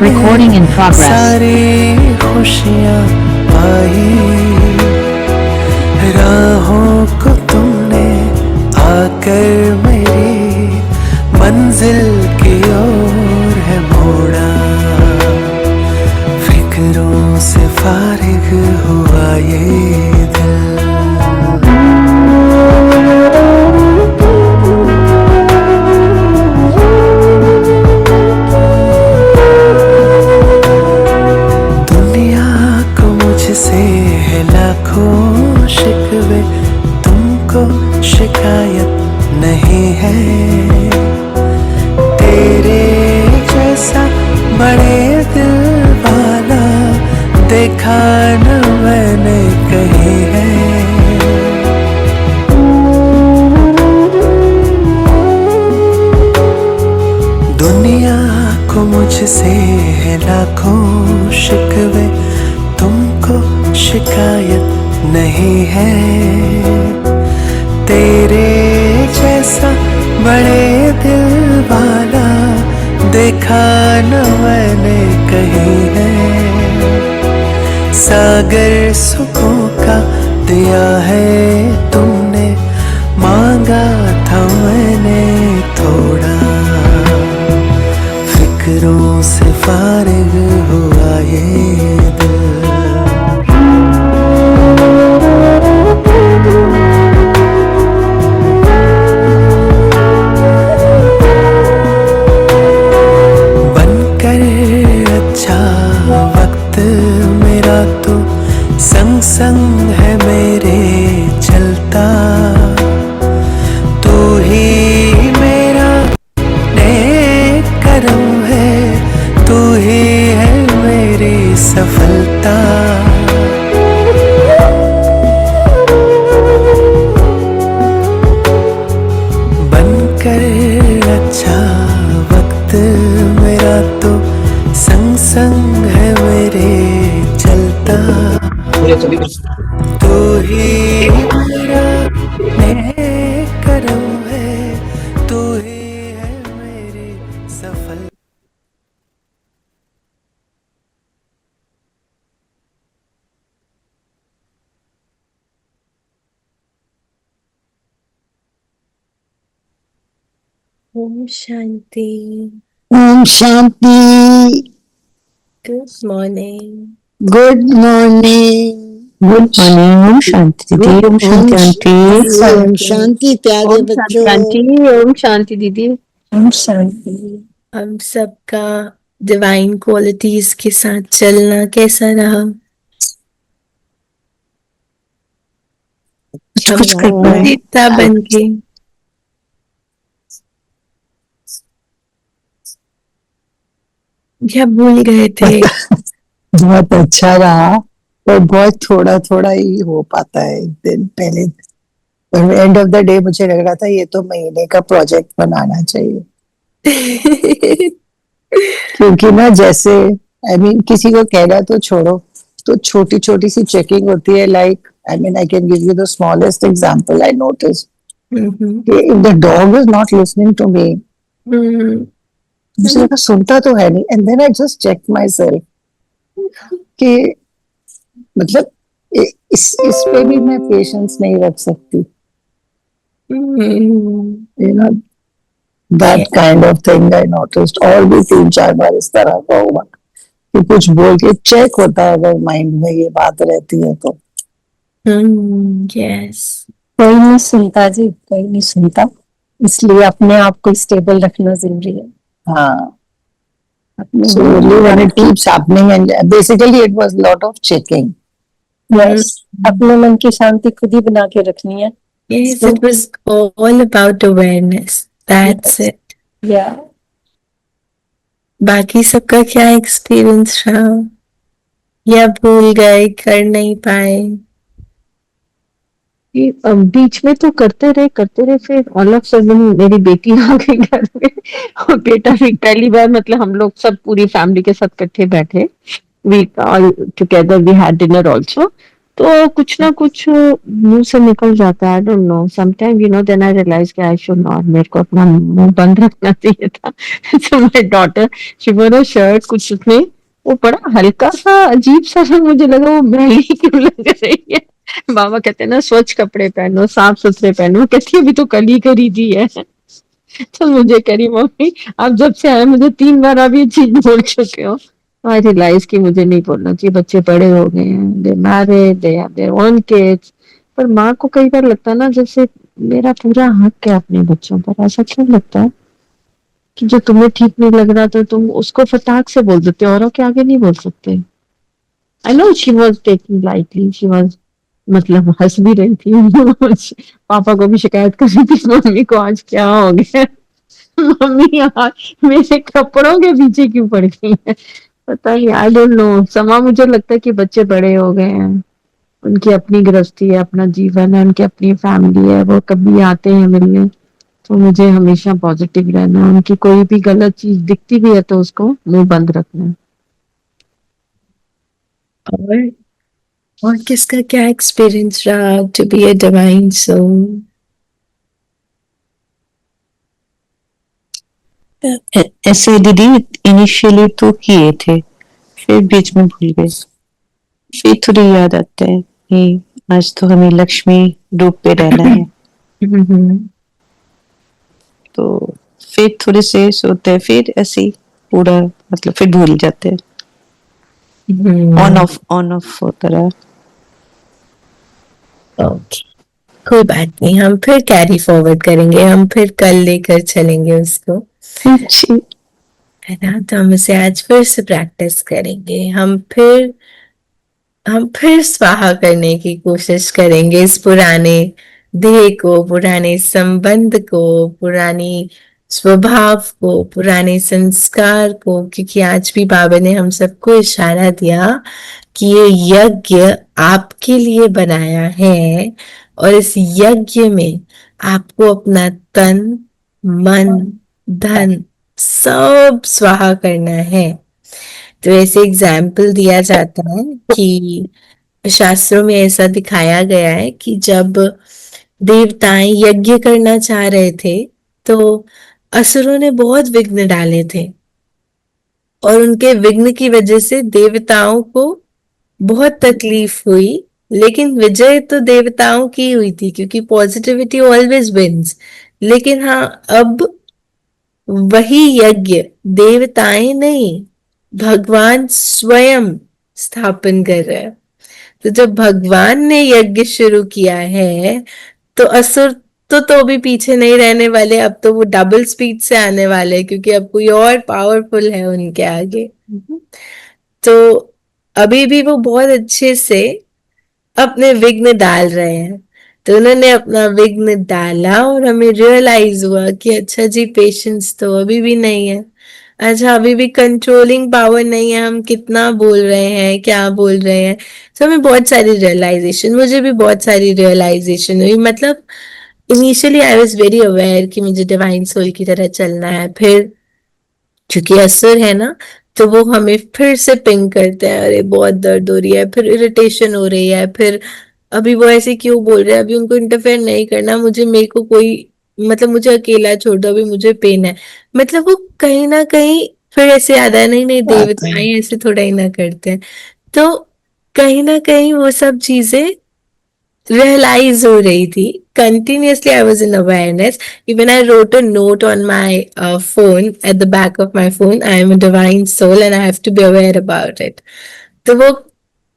Recording in progress. सारी खुशियाँ आई, राहों को तुमने आकर मेरी मंजिल की ओर है मोड़ा। फिक्रों से फारिग हुआ ये दिल, से है लाखों शिकवे, तुमको शिकायत नहीं है। तेरे जैसा बड़े दिल वाला देखा न मैंने कहीं है। दुनिया को मुझसे है लाखों शिकवे, तुमको शिकायत नहीं है। तेरे जैसा बड़े दिल वाला देखा न मैंने कहीं है। सागर सुखों का दिया है तुमने, मांगा था मैंने थोड़ा। फिक्रों से फारिग हुआ ये दिल, तो संग संग है मेरे चलता। तू ही मेरा नेक करम है, तू ही है मेरी सफलता। बनकर अच्छा वक्त मेरा तो संग संग है मेरे चलता। तू ही मेरा नेक करम है, तू ही है मेरी सफल। ओम शांति। ओम शांति। Good morning. Good morning. Good morning. ओम शांति दीदी। ओम शांति आंटी। ओम शांति प्यारे बच्चों। आंटी। ओम शांति दीदी। ओम शांति। हम सबका डिवाइन क्वालिटीज के साथ चलना कैसा रहा? कुछ करना है देवता बन के क्या भूल गए थे? बहुत अच्छा रहा, पर बहुत थोड़ा थोड़ा ही हो पाता है। एक दिन पहले एंड ऑफ द डे मुझे लग रहा था ये तो महीने का प्रोजेक्ट बनाना चाहिए। क्योंकि ना जैसे किसी को कहना तो छोड़ो, तो छोटी छोटी सी चेकिंग होती है। Like I can give you the smallest example I notice, if the dog is not listening to me, मुझे लगा सुनता तो है नहीं, and then I just check myself कि मतलब इस पे भी मैं पेशेंस नहीं रख सकती। You know that kind of thing I noticed. और भी 3-4 बार इस तरह का हुआ कि कुछ बोल के चेक होता है, अगर माइंड में ये बात रहती है तो। यस। कोई नहीं सुनता जी, कोई नहीं सुनता, इसलिए अपने आप को स्टेबल रखना जरूरी है। हाँ, so only when it keeps happening, and basically it was lot of checking. Yes, अपने मन की शांति खुद ही बना के रखनी है। Yes, it was all about awareness. That's it. Yeah. बाकी सबका क्या एक्सपीरियंस रहा? या भूल गए, कर नहीं पाए? बीच में तो करते रहे, फिर ऑल ऑफ सडन मेरी बेटी आ गई घर में और बेटा भी पहली बार, मतलब हम लोग सब पूरी फैमिली के साथ इकट्ठे बैठे, we all together we had dinner also, तो कुछ ना कुछ मुंह से निकल जाता है, I don't know, sometime then I realise कि आई शुड नॉट, मेरे को अपना मुंह बंद रखना चाहिए था। सो माय डॉटर, शी वोर अ शर्ट, कुछ उसमें वो बड़ा हल्का सा अजीब सा मुझे लगा वो मैली क्यों लग रही है। बाबा कहते हैं ना स्वच्छ कपड़े पहनो, साफ सुथरे पहनो, कहती है अभी तो कल ही खरीदी है। तो मुझे कह रही मम्मी आप जब से आए मुझे 3 बार आप ये चीज बोल चुके हो। आई रियलाइज कि मुझे नहीं बोलना चाहिए, बच्चे बड़े हो गए हैं, they married, they have their own kids. पर माँ को कई बार लगता है ना जैसे मेरा पूरा हक है अपने बच्चों पर। ऐसा क्यों लगता है कि जो तुम्हें ठीक नहीं लग रहा तो तुम उसको फटाक से बोल देते हो, औरों के आगे नहीं बोल सकते। I know she was taking lightly, she was मतलब हंस भी रही थी। पापा को भी शिकायत कर रही थी मम्मी को आज क्या हो गया। मम्मी यार मेरे कपड़ों के पीछे क्यों पड़ गई है, पता नहीं, आई डोंट नो। समा मुझे लगता है कि बच्चे बड़े हो गए हैं, उनकी अपनी गृहस्थी है, अपना जीवन है, उनकी अपनी फैमिली है, वो कभी आते हैं मिलने। तो मुझे हमेशा पॉजिटिव रहना है, उनकी कोई भी गलत चीज दिखती भी है तो उसको मुंह बंद रखना है। और और किसका क्या एक्सपीरियंस रहा to be a divine soul? ऐसे दीदी इनिशियली तो किए थे, फिर बीच में भूल गए, फिर थोड़ी याद आता है कि आज तो हमें लक्ष्मी रूप पे रहना है, तो फिर थोड़े से सोते हैं, फिर ऐसे ही पूरा मतलब फिर भूल जाते हैं, ऑन ऑफ होता रहा। ओके, कोई बात नहीं, हम फिर कैरी फॉरवर्ड करेंगे, हम फिर कल लेकर चलेंगे उसको, जी है ना? तो हम उसे आज फिर से प्रैक्टिस करेंगे, हम फिर स्वाहा करने की कोशिश करेंगे इस पुराने देह को, पुराने संबंध को, पुरानी स्वभाव को, पुराने संस्कार को, क्योंकि आज भी बाबा ने हम सबको इशारा दिया कि ये यज्ञ आपके लिए बनाया है और इस यज्ञ में आपको अपना तन, मन, धन सब स्वाहा करना है। तो ऐसे एग्जाम्पल दिया जाता है कि शास्त्रों में ऐसा दिखाया गया है कि जब देवताएं यज्ञ करना चाह रहे थे तो असुरों ने बहुत विघ्न डाले थे, और उनके विघ्न की वजह से देवताओं को बहुत तकलीफ हुई। लेकिन विजय तो देवताओं की हुई थी, क्योंकि पॉजिटिविटी ऑलवेज विंस। लेकिन हाँ, अब वही यज्ञ देवताएं नहीं, भगवान स्वयं स्थापन कर रहे हैं। तो जब भगवान ने यज्ञ शुरू किया है तो असुर तो भी पीछे नहीं रहने वाले, अब तो वो डबल स्पीड से आने वाले हैं, क्योंकि अब कोई और पावरफुल है उनके आगे। तो अभी भी वो बहुत अच्छे से अपने विघ्न डाल रहे हैं। तो उन्होंने अपना विघ्न डाला और हमें रियलाइज हुआ कि अच्छा जी, पेशेंस तो अभी भी नहीं है, अच्छा अभी भी कंट्रोलिंग पावर नहीं है, हम कितना बोल रहे हैं, क्या बोल रहे हैं। तो हमें बहुत सारी रियलाइजेशन, मुझे भी बहुत सारी रियलाइजेशन हुई। मतलब initially I was very aware कि मुझे डिवाइन सोल की तरह चलना है, फिर क्योंकि असर है ना, तो वो हमें फिर से पिंग करते हैं, अरे बहुत दर्द हो रही है, फिर इरिटेशन हो रही है, फिर अभी वो ऐसे क्यों बोल रहे हैं, अभी उनको इंटरफेयर नहीं करना, मुझे मेरे को कोई मतलब मुझे अकेला छोड़ दो, अभी मुझे पेन है। मतलब वो कहीं ना कहीं फिर ऐसे याद है, नहीं नहीं देवताएं ऐसे थोड़ा ही ना करते हैं। तो कहीं ना कहीं वो सब चीजें realize हो रही थी continuously. I was in awareness. Even I wrote a note on my phone, at the back of my phone, I am a divine soul and I have to be aware about it. तो वो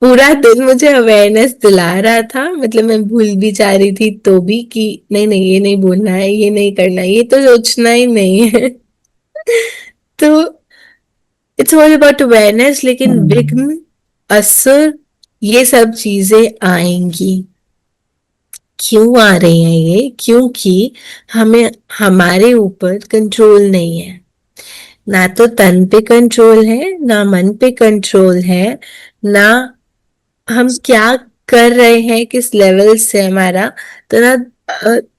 पूरा दिन मुझे awareness दिला रहा था, मतलब मैं भूल भी जा रही थी तो भी कि नहीं नहीं ये नहीं बोलना है, ये नहीं करना है, ये तो सोचना ही नहीं है। तो इट्स ऑल अबाउट अवेयरनेस। लेकिन विघ्न, असर, ये सब चीजें आएंगी। क्यों आ रही हैं ये? क्योंकि हमें हमारे ऊपर कंट्रोल नहीं है, ना तो तन पे कंट्रोल है, ना मन पे कंट्रोल है, ना हम क्या कर रहे हैं, किस लेवल से हमारा, तो ना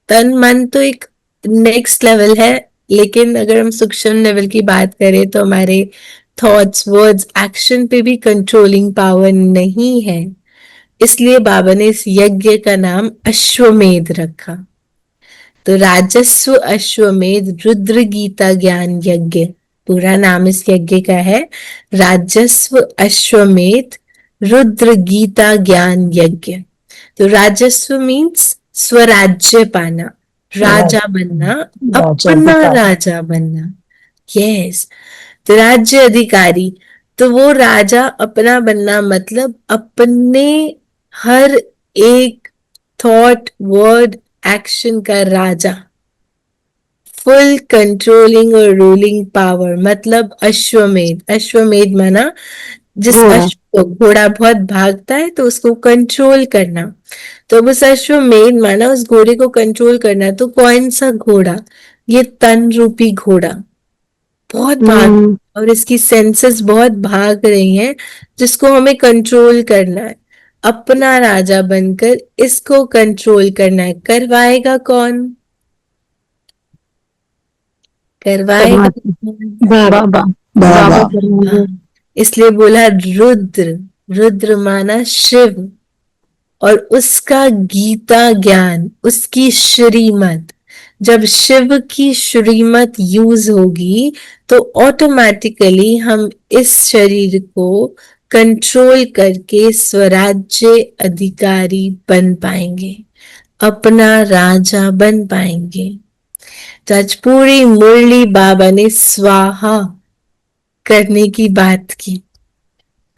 तन मन तो एक नेक्स्ट लेवल है। लेकिन अगर हम सूक्ष्म लेवल की बात करें तो हमारे थॉट्स, वर्ड्स, एक्शन पे भी कंट्रोलिंग पावर नहीं है। इसलिए बाबा ने इस यज्ञ का नाम अश्वमेध रखा। तो राजस्व अश्वमेध रुद्र गीता ज्ञान यज्ञ, पूरा नाम इस यज्ञ का है राजस्व अश्वमेध रुद्र गीता ज्ञान यज्ञ। तो राजस्व मीन्स स्वराज्य पाना, राजा बनना, अपना राजा बनना। यस, तो राज्य अधिकारी, तो वो राजा अपना बनना मतलब अपने हर एक थॉट वर्ड एक्शन का राजा, फुल कंट्रोलिंग और रूलिंग पावर, मतलब अश्वमेध। अश्वमेध माना जिस अश्व, घोड़ा बहुत भागता है तो उसको कंट्रोल करना, तो उस अश्वमेध माना उस घोड़े को कंट्रोल करना। तो कौन सा घोड़ा? ये तन रूपी घोड़ा बहुत भाग, और इसकी सेंसेस बहुत भाग रही हैं, जिसको हमें कंट्रोल करना है, अपना राजा बनकर इसको कंट्रोल करना है। करवाएगा कौन? करवाएगा बाबा। बाबा। हाँ, इसलिए बोला रुद्र। रुद्र माना शिव, और उसका गीता ज्ञान, उसकी श्रीमत। जब शिव की श्रीमत यूज होगी तो ऑटोमेटिकली हम इस शरीर को कंट्रोल करके स्वराज्य अधिकारी बन पाएंगे, अपना राजा बन पाएंगे। तो आज पूरी मुरली बाबा ने स्वाहा करने की बात की।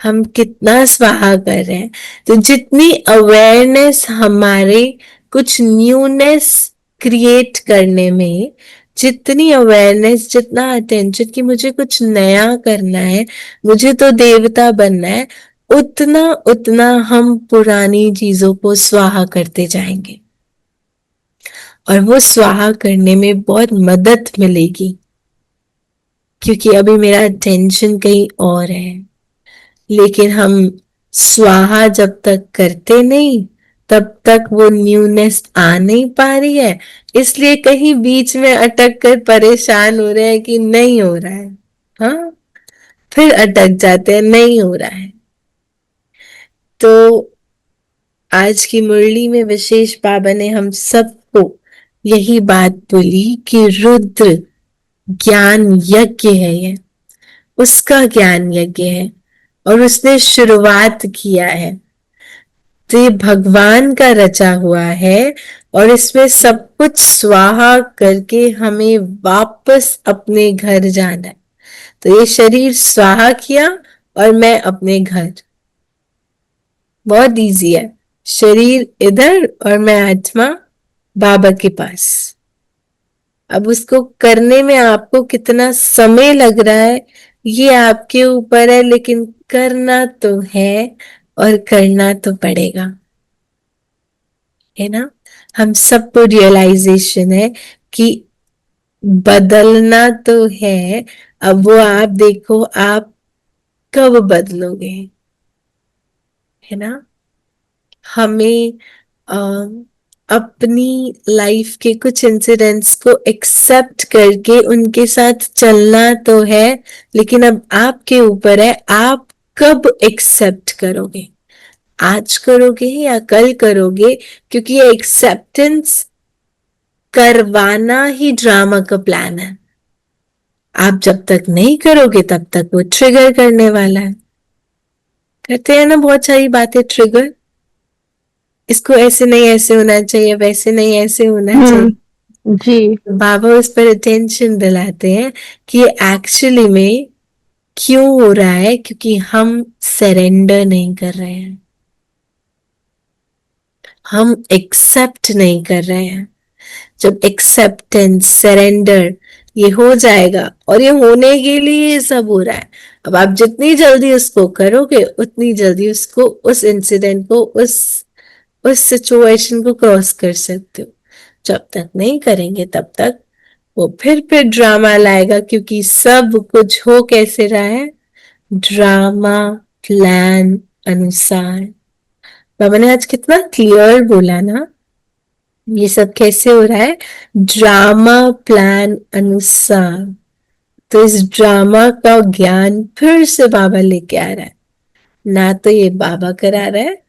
हम कितना स्वाहा कर रहे हैं। तो जितनी अवेयरनेस हमारे कुछ न्यूनेस क्रिएट करने में, जितनी अवेयरनेस, जितना अटेंशन कि मुझे कुछ नया करना है, मुझे तो देवता बनना है, उतना उतना हम पुरानी चीजों को स्वाहा करते जाएंगे, और वो स्वाहा करने में बहुत मदद मिलेगी, क्योंकि अभी मेरा अटेंशन कहीं और है। लेकिन हम स्वाहा जब तक करते नहीं, तब तक वो न्यूनेस आ नहीं पा रही है, इसलिए कहीं बीच में अटक कर परेशान हो रहे हैं कि नहीं हो रहा है। हाँ, फिर अटक जाते हैं, नहीं हो रहा है। तो आज की मुरली में विशेष बाबा ने हम सबको यही बात बोली कि रुद्र ज्ञान यज्ञ है, ये उसका ज्ञान यज्ञ है, और उसने शुरुआत किया है। तो ये भगवान का रचा हुआ है, और इसमें सब कुछ स्वाहा करके हमें वापस अपने घर जाना है। तो ये शरीर स्वाहा किया और मैं अपने घर, बहुत इजी है। शरीर इधर और मैं आत्मा बाबा के पास। अब उसको करने में आपको कितना समय लग रहा है ये आपके ऊपर है, लेकिन करना तो है और करना तो पड़ेगा, है ना। हम सबको रियलाइजेशन है कि बदलना तो है। अब वो आप देखो आप कब बदलोगे, है ना। हमें अपनी लाइफ के कुछ इंसिडेंट्स को एक्सेप्ट करके उनके साथ चलना तो है, लेकिन अब आपके ऊपर है आप कब एक्सेप्ट करोगे, आज करोगे या कल करोगे, क्योंकि ये एक्सेप्टेंस करवाना ही ड्रामा का प्लान है। आप जब तक नहीं करोगे तब तक वो ट्रिगर करने वाला है। करते हैं ना बहुत सारी बातें ट्रिगर, इसको ऐसे नहीं ऐसे होना चाहिए, वैसे नहीं ऐसे होना चाहिए जी। बाबा उस पर अटेंशन दिलाते हैं कि ये एक्चुअली में क्यों हो रहा है, क्योंकि हम सरेंडर नहीं कर रहे हैं, हम एक्सेप्ट नहीं कर रहे हैं। जब एक्सेप्टेंस सरेंडर ये हो जाएगा, और ये होने के लिए ये सब हो रहा है। अब आप जितनी जल्दी उसको करोगे उतनी जल्दी उसको, उस इंसिडेंट को, उस सिचुएशन को क्रॉस कर सकते हो। जब तक नहीं करेंगे तब तक वो फिर ड्रामा लाएगा, क्योंकि सब कुछ हो कैसे रहा है, ड्रामा प्लान अनुसार। बाबा ने आज कितना क्लियर बोला ना, ये सब कैसे हो रहा है, ड्रामा प्लान अनुसार। तो इस ड्रामा का ज्ञान फिर से बाबा लेके आ रहा है, ना तो ये बाबा करा रहा है,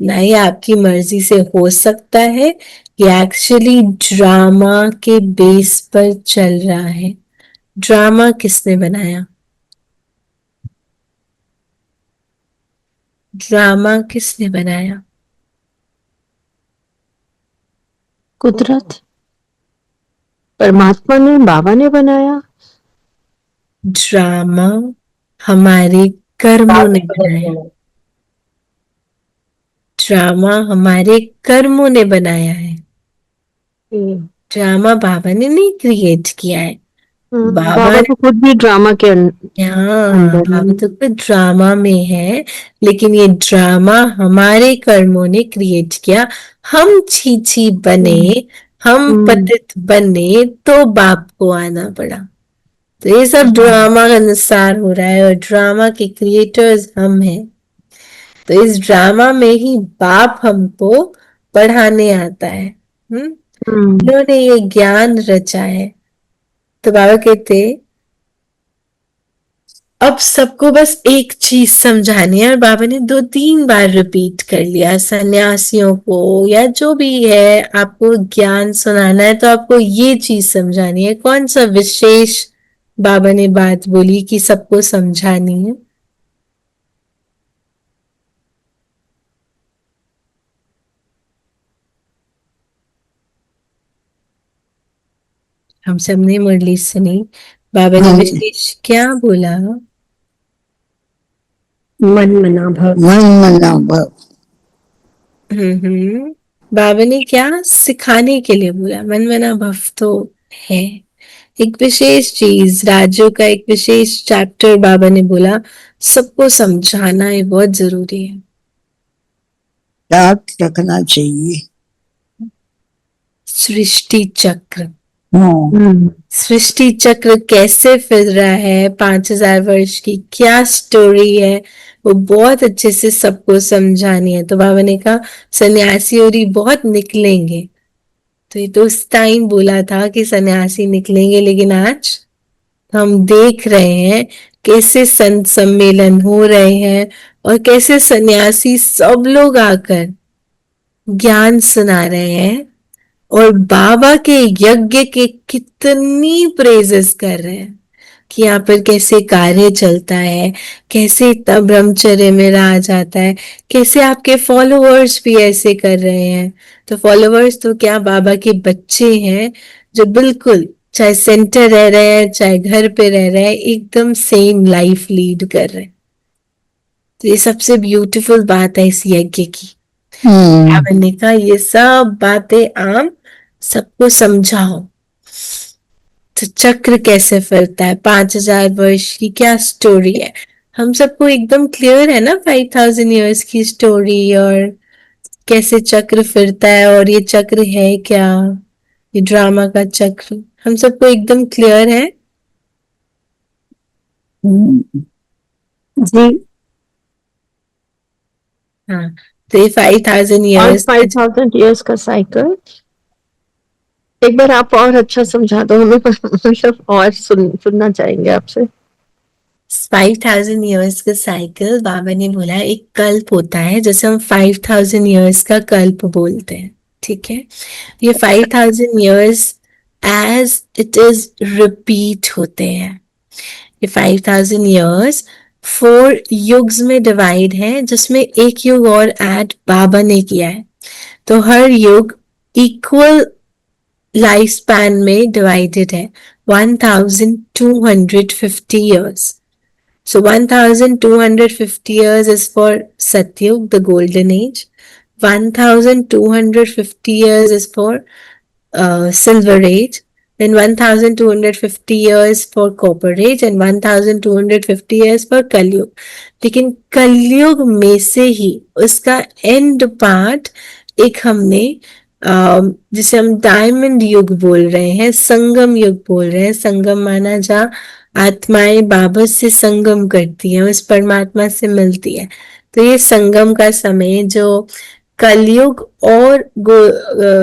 ना ही आपकी मर्जी से हो सकता है, ये एक्चुअली ड्रामा के बेस पर चल रहा है। ड्रामा किसने बनाया? ड्रामा किसने बनाया? कुदरत, परमात्मा ने, बाबा ने बनाया। ड्रामा हमारे कर्मों ने बनाया। ड्रामा हमारे कर्मों ने बनाया है। ड्रामा बाबा ने नहीं क्रिएट किया है। बाबा बाबा तो खुद भी ड्रामा के हाँ, अंदर बाबा है। तो खुद ड्रामा में है, लेकिन ये ड्रामा हमारे कर्मों ने क्रिएट किया। हम छीछी बने, हम पतित बने, तो बाप को आना पड़ा। तो ये सब ड्रामा का अनुसार हो रहा है, और ड्रामा के क्रिएटर्स हम हैं। तो इस ड्रामा में ही बाप हमको पढ़ाने आता है। उन्होंने ये ज्ञान रचा है। तो बाबा कहते, अब सबको बस एक चीज समझानी है, और बाबा ने 2-3 बार रिपीट कर लिया सन्यासियों को, या जो भी है, आपको ज्ञान सुनाना है तो आपको ये चीज समझानी है। कौन सा विशेष बाबा ने बात बोली कि सबको समझानी है? हम सब ने मुरली सुनी, बाबा ने विशेष क्या बोला? मन मना भव। मन मना भव। बाबा ने क्या सिखाने के लिए बोला? मन मना भव तो है एक विशेष चीज, राजू का एक विशेष चैप्टर बाबा ने बोला सबको समझाना है, बहुत जरूरी है। याद रखना चाहिए। सृष्टि चक्र, हाँ, सृष्टि चक्र कैसे फिर रहा है, 5000 वर्ष की क्या स्टोरी है, वो बहुत अच्छे से सबको समझानी है। तो बाबा ने कहा सन्यासी और ही बहुत निकलेंगे। तो ये तो उस टाइम बोला था कि सन्यासी निकलेंगे, लेकिन आज हम देख रहे हैं कैसे संत सम्मेलन हो रहे हैं, और कैसे सन्यासी सब लोग आकर ज्ञान सुना रहे हैं, और बाबा के यज्ञ के कितनी प्रेजेस कर रहे हैं कि यहाँ पर कैसे कार्य चलता है, कैसे इतना ब्रह्मचर्य में रहा जाता है, कैसे आपके फॉलोअर्स भी ऐसे कर रहे हैं। तो फॉलोअर्स तो क्या, बाबा के बच्चे हैं, जो बिल्कुल चाहे सेंटर रह रहे हैं चाहे घर पे रह रहे हैं, एकदम सेम लाइफ लीड कर रहे हैं। तो ये सबसे ब्यूटीफुल बात है इस यज्ञ की। बाबा ने कहा ये सब बातें आम सबको समझाओ। तो चक्र कैसे फिरता है, 5000 वर्ष की क्या स्टोरी है, हम सबको एकदम क्लियर है ना 5000 ईयर्स की स्टोरी, और कैसे चक्र फिरता है, और ये चक्र है क्या, ये ड्रामा का चक्र हम सबको एकदम क्लियर है। जी। हाँ, तो ये 5000 ईयर्स 5000 ईयर्स का साइकिल एक बार आप और अच्छा समझा दो हमें, मतलब और सुनना चाहेंगे आपसे। 5000 ईयर्स का साइकिल, बाबा ने बोला एक कल्प होता है, जैसे हम 5000 ईयर्स का कल्प बोलते हैं, ठीक है। ये 5000 years age it is repeat होते हैं। ये 5000 ईयर्स 4 युग्स में डिवाइड है, जिसमें एक युग और ऐड बाबा ने किया है। तो हर युग इक्वल लाइफ स्पैन में डिवाइडेड है, 1250 years. So 1250 years is for Satyug, the golden age. 1250 years is for silver age. Then 1250 years for copper age and 1250 years for कलयुग। लेकिन कलयुग में से ही उसका एंड पार्ट एक हमने जिसे हम डायमंड युग बोल रहे हैं, संगम युग बोल रहे हैं। संगम माना जहाँ आत्माएं बाबा से संगम करती हैं, उस परमात्मा से मिलती है। तो ये संगम का समय जो कलयुग और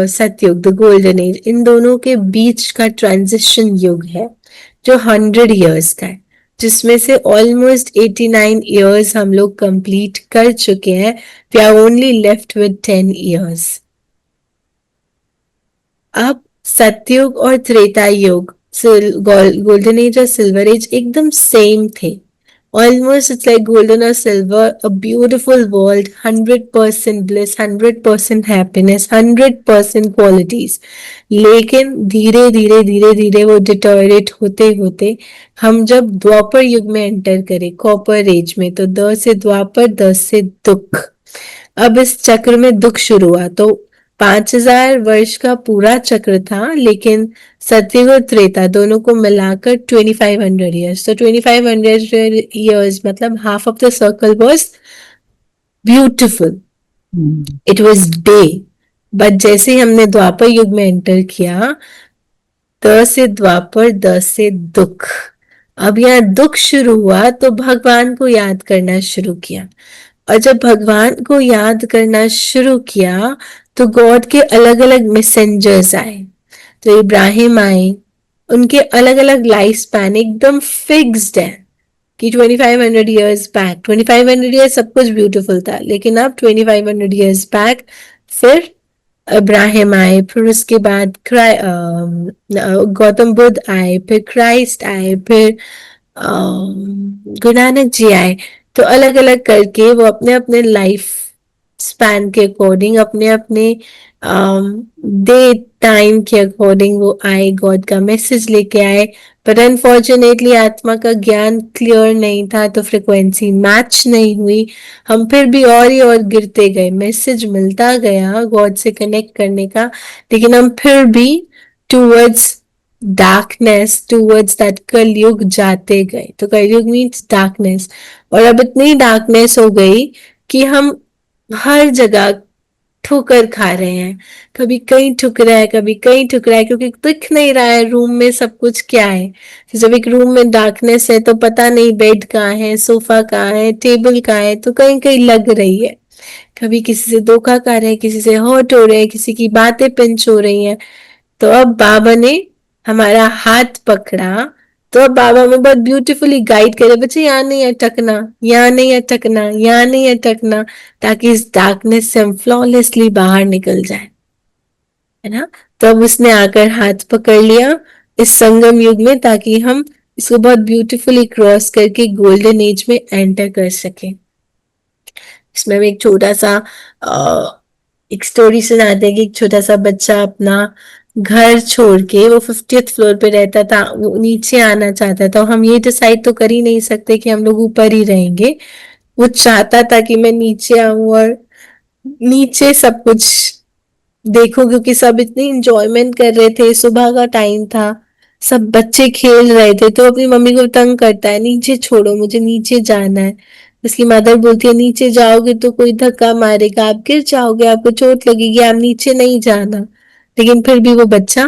सतयुग, द गोल्डन एज, इन दोनों के बीच का ट्रांजिशन युग है, जो 100 years का है। जिसमें से ऑलमोस्ट 89 ईयर्स हम लोग कंप्लीट कर चुके हैं. We are only left with 10 years. अब सतयुग और त्रेता युग, गोल्डन एज और सिल्वर एज एकदम सेम थे. ऑलमोस्ट इट्स लाइक गोल्डन और silver, a beautiful world, 100% bliss, 100% happiness, 100% qualities. लेकिन धीरे धीरे धीरे धीरे वो डिटोरेट होते होते हम जब द्वापर युग में एंटर करें, कॉपर एज में, तो द से द्वापर, द से दुख. अब इस चक्र में दुख शुरू हुआ. तो 5000 वर्ष का पूरा चक्र था, लेकिन सतयुग और त्रेता दोनों को मिलाकर 2500 ईयर्स. तो 2500 ईयर्स मतलब half of the circle was beautiful, it was day. But जैसे ही हमने द्वापर युग में एंटर किया, द से द्वापर, द से दुख. अब यहाँ दुख शुरू हुआ तो भगवान को याद करना शुरू किया. और जब भगवान को याद करना शुरू किया तो गॉड के अलग अलग मैसेंजर्स आए. तो इब्राहिम आए, उनके अलग अलग लाइफ स्पैन एकदम फिक्स्ड है कि 2500 ईयर्स बैक, 2500 ईयर्स सब कुछ ब्यूटीफुल था, लेकिन अब 2500 ईयर्स बैक फिर इब्राहिम आए, फिर उसके बाद गौतम बुद्ध आए, फिर क्राइस्ट आए, फिर गुरु नानक जी आए. तो अलग अलग करके वो अपने अपने लाइफ स्पैन के अकॉर्डिंग, अपने अपने डे टाइम के अकॉर्डिंग वो आए, गॉड का मैसेज लेके आए. पर अनफॉर्चुनेटली आत्मा का ज्ञान क्लियर नहीं था, तो फ्रिक्वेंसी मैच नहीं हुई. हम फिर भी और ही और गिरते गए. मैसेज मिलता गया गॉड से कनेक्ट करने का, लेकिन हम फिर भी टूवर्ड्स डार्कनेस, टूवर्ड्स दैट कलयुग जाते गए. तो कलयुग मीन्स डार्कनेस. और अब इतनी डार्कनेस हो गई कि हम हर जगह ठोकर खा रहे हैं. कभी कहीं ठुक रहा है, कभी कहीं ठुक रहा है, क्योंकि दिख नहीं रहा है रूम में सब कुछ क्या है. तो जब एक रूम में डार्कनेस है तो पता नहीं बेड कहाँ है, सोफा कहाँ है, टेबल कहाँ है, तो कहीं कहीं लग रही है. कभी किसी से धोखा खा रहे हैं, किसी से हर्ट हो रहे हैं, किसी की बातें पिंच हो रही हैं. तो अब बाबा ने हमारा हाथ पकड़ा. तो अब बाबा हमें बहुत ब्यूटीफुली गाइड करे, बच्चे यहाँ नहीं अटकना, यहाँ नहीं अटकना, यहाँ नहीं अटकना, ताकि इस डार्कनेस से हम फ्लॉलेसली बाहर निकल जाए, है ना. तो अब उसने आकर हाथ पकड़ लिया इस संगम युग में, ताकि हम इसको बहुत ब्यूटीफुली क्रॉस करके गोल्डन एज में एंटर कर सके. इसमें हम एक छोटा सा एक स्टोरी सुनाते हैं कि एक छोटा सा बच्चा अपना घर छोड़ के, वो 50th फ्लोर पे रहता था, वो नीचे आना चाहता था. हम ये डिसाइड तो कर ही नहीं सकते कि हम लोग ऊपर ही रहेंगे. वो चाहता था कि मैं नीचे आऊं और नीचे सब कुछ देखो, क्योंकि सब इतनी इंजॉयमेंट कर रहे थे. सुबह का टाइम था, सब बच्चे खेल रहे थे. तो अपनी मम्मी को तंग करता है, नीचे छोड़ो, मुझे नीचे जाना है. उसकी मदर बोलती है नीचे जाओगे तो कोई धक्का मारेगा, आप गिर जाओगे, आपको चोट लगेगी, आप नीचे नहीं जाना. लेकिन फिर भी वो बच्चा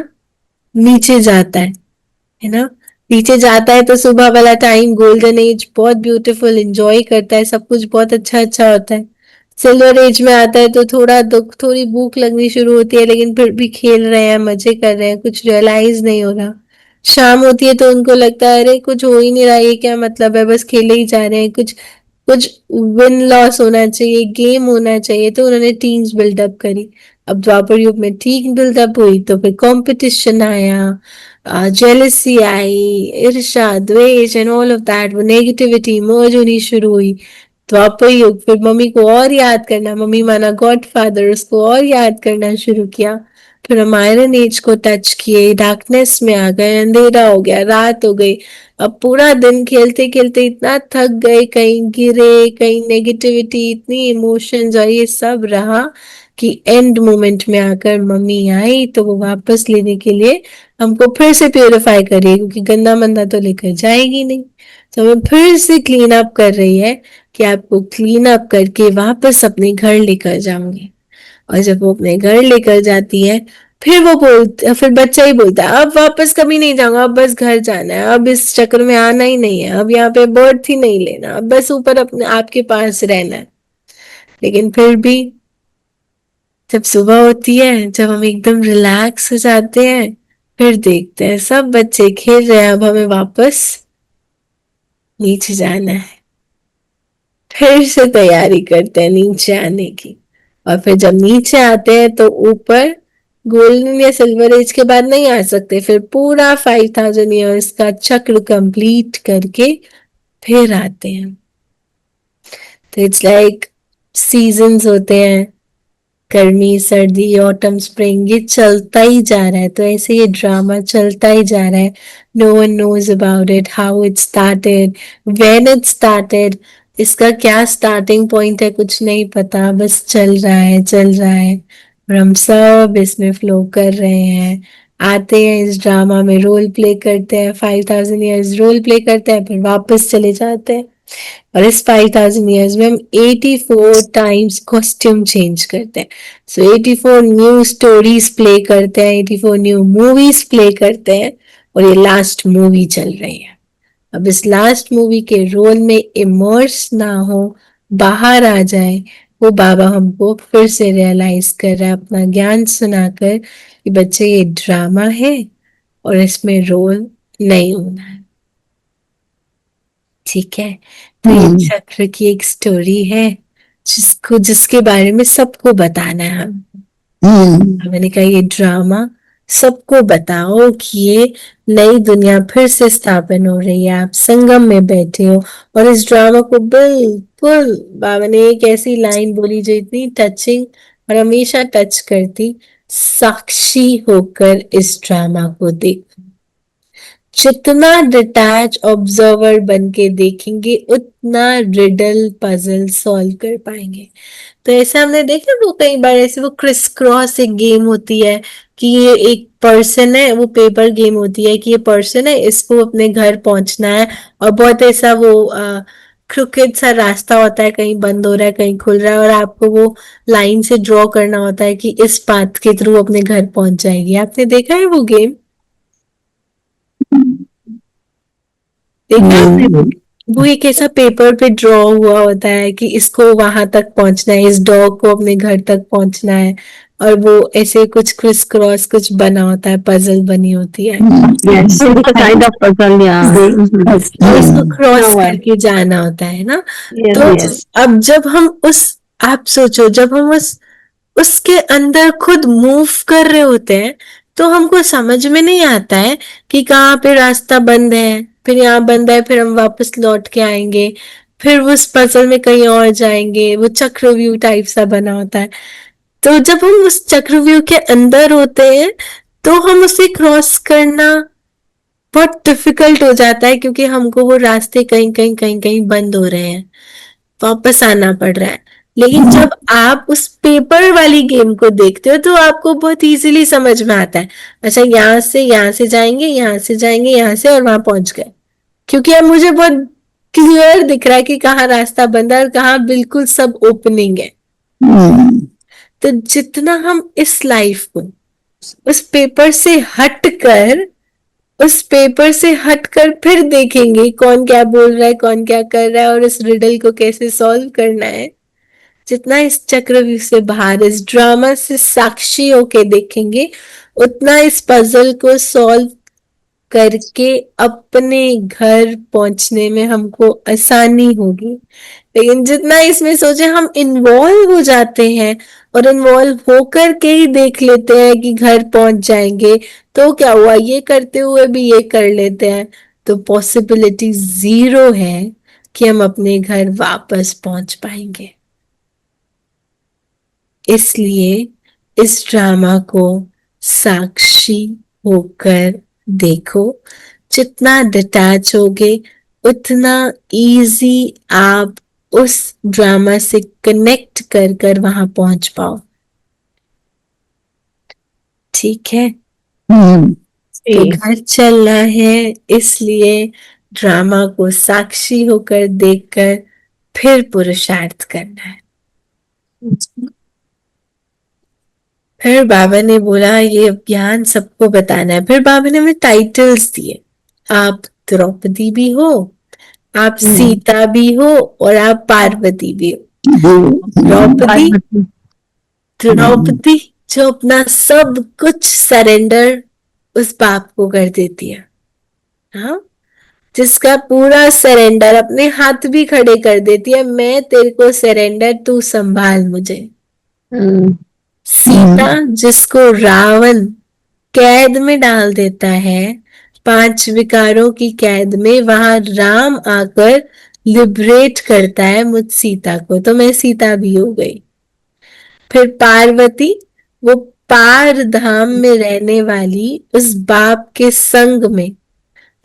नीचे जाता है ना. नीचे जाता है तो सुबह वाला टाइम, गोल्डन एज, बहुत ब्यूटीफुल, एंजॉय करता है, सब कुछ बहुत अच्छा अच्छा होता है. सिल्वर एज में आता है तो थोड़ा दुख, थोड़ी भूख लगनी शुरू होती है, लेकिन फिर भी खेल रहे हैं, मजे कर रहे हैं, कुछ रियलाइज नहीं हो रहा. शाम होती है तो उनको लगता है अरे कुछ हो ही नहीं रहा, ये क्या मतलब है, बस खेले ही जा रहे हैं, कुछ कुछ विन लॉस होना चाहिए, गेम होना चाहिए. तो उन्होंने टीम्स बिल्डअप करी. अब द्वापर युग में टीम बिल्डअप हुई तो फिर कंपटीशन आया, जेलसी आई, ईर्ष्या, द्वेष एंड ऑल ऑफ दैट, वो नेगेटिविटी मर्ज होनी शुरू हुई. द्वापर युग, फिर मम्मी को और याद करना, मम्मी माना गॉड फादर, उसको और याद करना शुरू किया. फिर हम आयरन एज को टच किए, डार्कनेस में आ गए, अंधेरा हो गया, रात हो गई. अब पूरा दिन खेलते खेलते इतना थक गए, कहीं गिरे, कहीं नेगेटिविटी, इतनी इमोशंस और ये सब रहा कि एंड मोमेंट में आकर मम्मी आई तो वो वापस लेने के लिए हमको फिर से प्योरीफाई कर रही है, क्योंकि गंदा मंदा तो लेकर जाएगी नहीं. तो हमें फिर से क्लीन अप कर रही है कि आपको क्लीन अप करके वापस अपने घर लेकर जाऊंगी. और जब वो अपने घर लेकर जाती है, फिर बच्चा ही बोलता है अब वापस कभी नहीं जाऊंगा, अब बस घर जाना है, अब इस चक्कर में आना ही नहीं है, अब यहाँ पे बर्थ ही नहीं लेना, अब बस ऊपर अपने आपके पास रहना है. लेकिन फिर भी जब सुबह होती है, जब हम एकदम रिलैक्स हो जाते हैं, फिर देखते हैं सब बच्चे खेल रहे हैं, अब हमें वापस नीचे जाना है। फिर से तैयारी करते हैं नीचे आने की, और फिर जब नीचे आते हैं तो ऊपर गोल्डन या सिल्वर एज के बाद नहीं आ सकते, फिर पूरा 5000 ईयर्स का चक्र कंप्लीट करके फिर आते हैं। तो इट्स लाइक सीजन्स होते हैं, गर्मी सर्दी ऑटम स्प्रिंग, ये चलता ही जा रहा है। तो ऐसे ये ड्रामा चलता ही जा रहा है। No one knows about it, how it started, when it started, इसका क्या स्टार्टिंग पॉइंट है कुछ नहीं पता, बस चल रहा है चल रहा है, और हम सब इसमें फ्लो कर रहे हैं। आते हैं इस ड्रामा में, रोल प्ले करते हैं, 5000 ईयर्स रोल प्ले करते हैं, फिर वापस चले जाते हैं। और इस 5000 ईयर्स में हम 84 टाइम्स कॉस्ट्यूम चेंज करते हैं। सो 84 न्यू स्टोरीज प्ले करते हैं, 84 न्यू मूवीज प्ले करते हैं, और ये लास्ट मूवी चल रही है। अब इस लास्ट मूवी के रोल में इमर्स ना हो, बाहर आ जाए, वो बाबा हमको फिर से रियलाइज कर रहा है अपना ज्ञान सुनाकर कि बच्चे ये ड्रामा है और इसमें रोल नहीं होना है। ठीक है, तो ये चक्र की एक स्टोरी है जिसके बारे में सबको बताना है। मैंने कहा ये ड्रामा सबको बताओ कि ये नई दुनिया फिर से स्थापन हो रही है, आप संगम में बैठे हो। और इस ड्रामा को बिल्कुल, बाबा ने एक ऐसी लाइन बोली जो इतनी टचिंग और हमेशा टच करती, साक्षी होकर इस ड्रामा को देखो। जितना डिटैच ऑब्जर्वर बन के देखेंगे उतना रिडल पजल सॉल्व कर पाएंगे। तो ऐसे हमने देखा वो कई बार ऐसे वो क्रिस क्रॉस एक गेम होती है कि ये एक पर्सन है, वो पेपर गेम होती है कि ये पर्सन है, इसको अपने घर पहुंचना है, और बहुत ऐसा वो क्रिकेट सा रास्ता होता है, कहीं बंद हो रहा है कहीं खुल रहा है, और आपको वो लाइन से ड्रॉ करना होता है कि इस पाथ के थ्रू अपने घर पहुंच जाएगी। आपने देखा है वो गेम? देखा है? वो एक ऐसा पेपर पे ड्रॉ हुआ होता है कि इसको वहां तक पहुंचना है, इस डॉग को अपने घर तक पहुंचना है, और वो ऐसे कुछ क्रिस क्रॉस कुछ बना होता है, पजल बनी होती है। Yes, it's a kind of puzzle, yeah. और इसको क्रॉस करके जाना होता है ना। Yes, तो yes. अब जब हम आप सोचो, जब हम उसके अंदर खुद मूव कर रहे होते हैं तो हमको समझ में नहीं आता है कि कहाँ पे रास्ता बंद है, फिर यहाँ बंद है, फिर हम वापस लौट के आएंगे, फिर उस पजल में कहीं और जाएंगे। वो चक्रव्यूह टाइप सा बना होता है। तो जब हम उस चक्रव्यूह के अंदर होते हैं तो हम उसे क्रॉस करना बहुत डिफिकल्ट हो जाता है, क्योंकि हमको वो रास्ते कहीं कहीं कहीं कहीं बंद हो रहे हैं, वापस आना पड़ रहा है। लेकिन जब आप उस पेपर वाली गेम को देखते हो तो आपको बहुत इजीली समझ में आता है, अच्छा यहाँ से जाएंगे, यहाँ से जाएंगे, यहाँ से, और वहां पहुंच गए। क्योंकि अब मुझे बहुत क्लियर दिख रहा है कि कहाँ रास्ता बंद है और कहाँ बिल्कुल सब ओपनिंग है। तो जितना हम इस लाइफ को उस पेपर से हटकर फिर देखेंगे कौन क्या बोल रहा है, कौन क्या कर रहा है, और इस रिडल को कैसे सॉल्व करना है, जितना इस चक्रव्यूह से बाहर, इस ड्रामा से साक्षी होके देखेंगे, उतना इस पजल को सॉल्व करके अपने घर पहुंचने में हमको आसानी होगी। लेकिन जितना इसमें सोचे हम इन्वॉल्व हो जाते हैं और इन्वॉल्व होकर के ही देख लेते हैं कि घर पहुंच जाएंगे, तो क्या हुआ, ये करते हुए भी ये कर लेते हैं, तो पॉसिबिलिटी 0 है कि हम अपने घर वापस पहुंच पाएंगे। इसलिए इस ड्रामा को साक्षी होकर देखो। जितना डिटैच होगे उतना इजी आप उस ड्रामा से कनेक्ट कर कर वहां पहुंच पाओ। ठीक है, तो घर चलना है, इसलिए ड्रामा को साक्षी होकर देखकर फिर पुरुषार्थ करना है। फिर बाबा ने बोला ये ज्ञान सबको बताना है। फिर बाबा ने हमें टाइटल्स दिए, आप द्रौपदी भी हो, आप सीता भी हो, और आप पार्वती भी हो। द्रौपदी जो अपना सब कुछ सरेंडर उस बाप को कर देती है, हाँ, जिसका पूरा सरेंडर, अपने हाथ भी खड़े कर देती है, मैं तेरे को सरेंडर, तू संभाल मुझे। हम्म, सीता जिसको रावण कैद में डाल देता है, 5 विकारों की कैद में, वहां राम आकर लिबरेट करता है मुझ सीता को, तो मैं सीता भी हो गई। फिर पार्वती, वो पार धाम में रहने वाली उस बाप के संग में,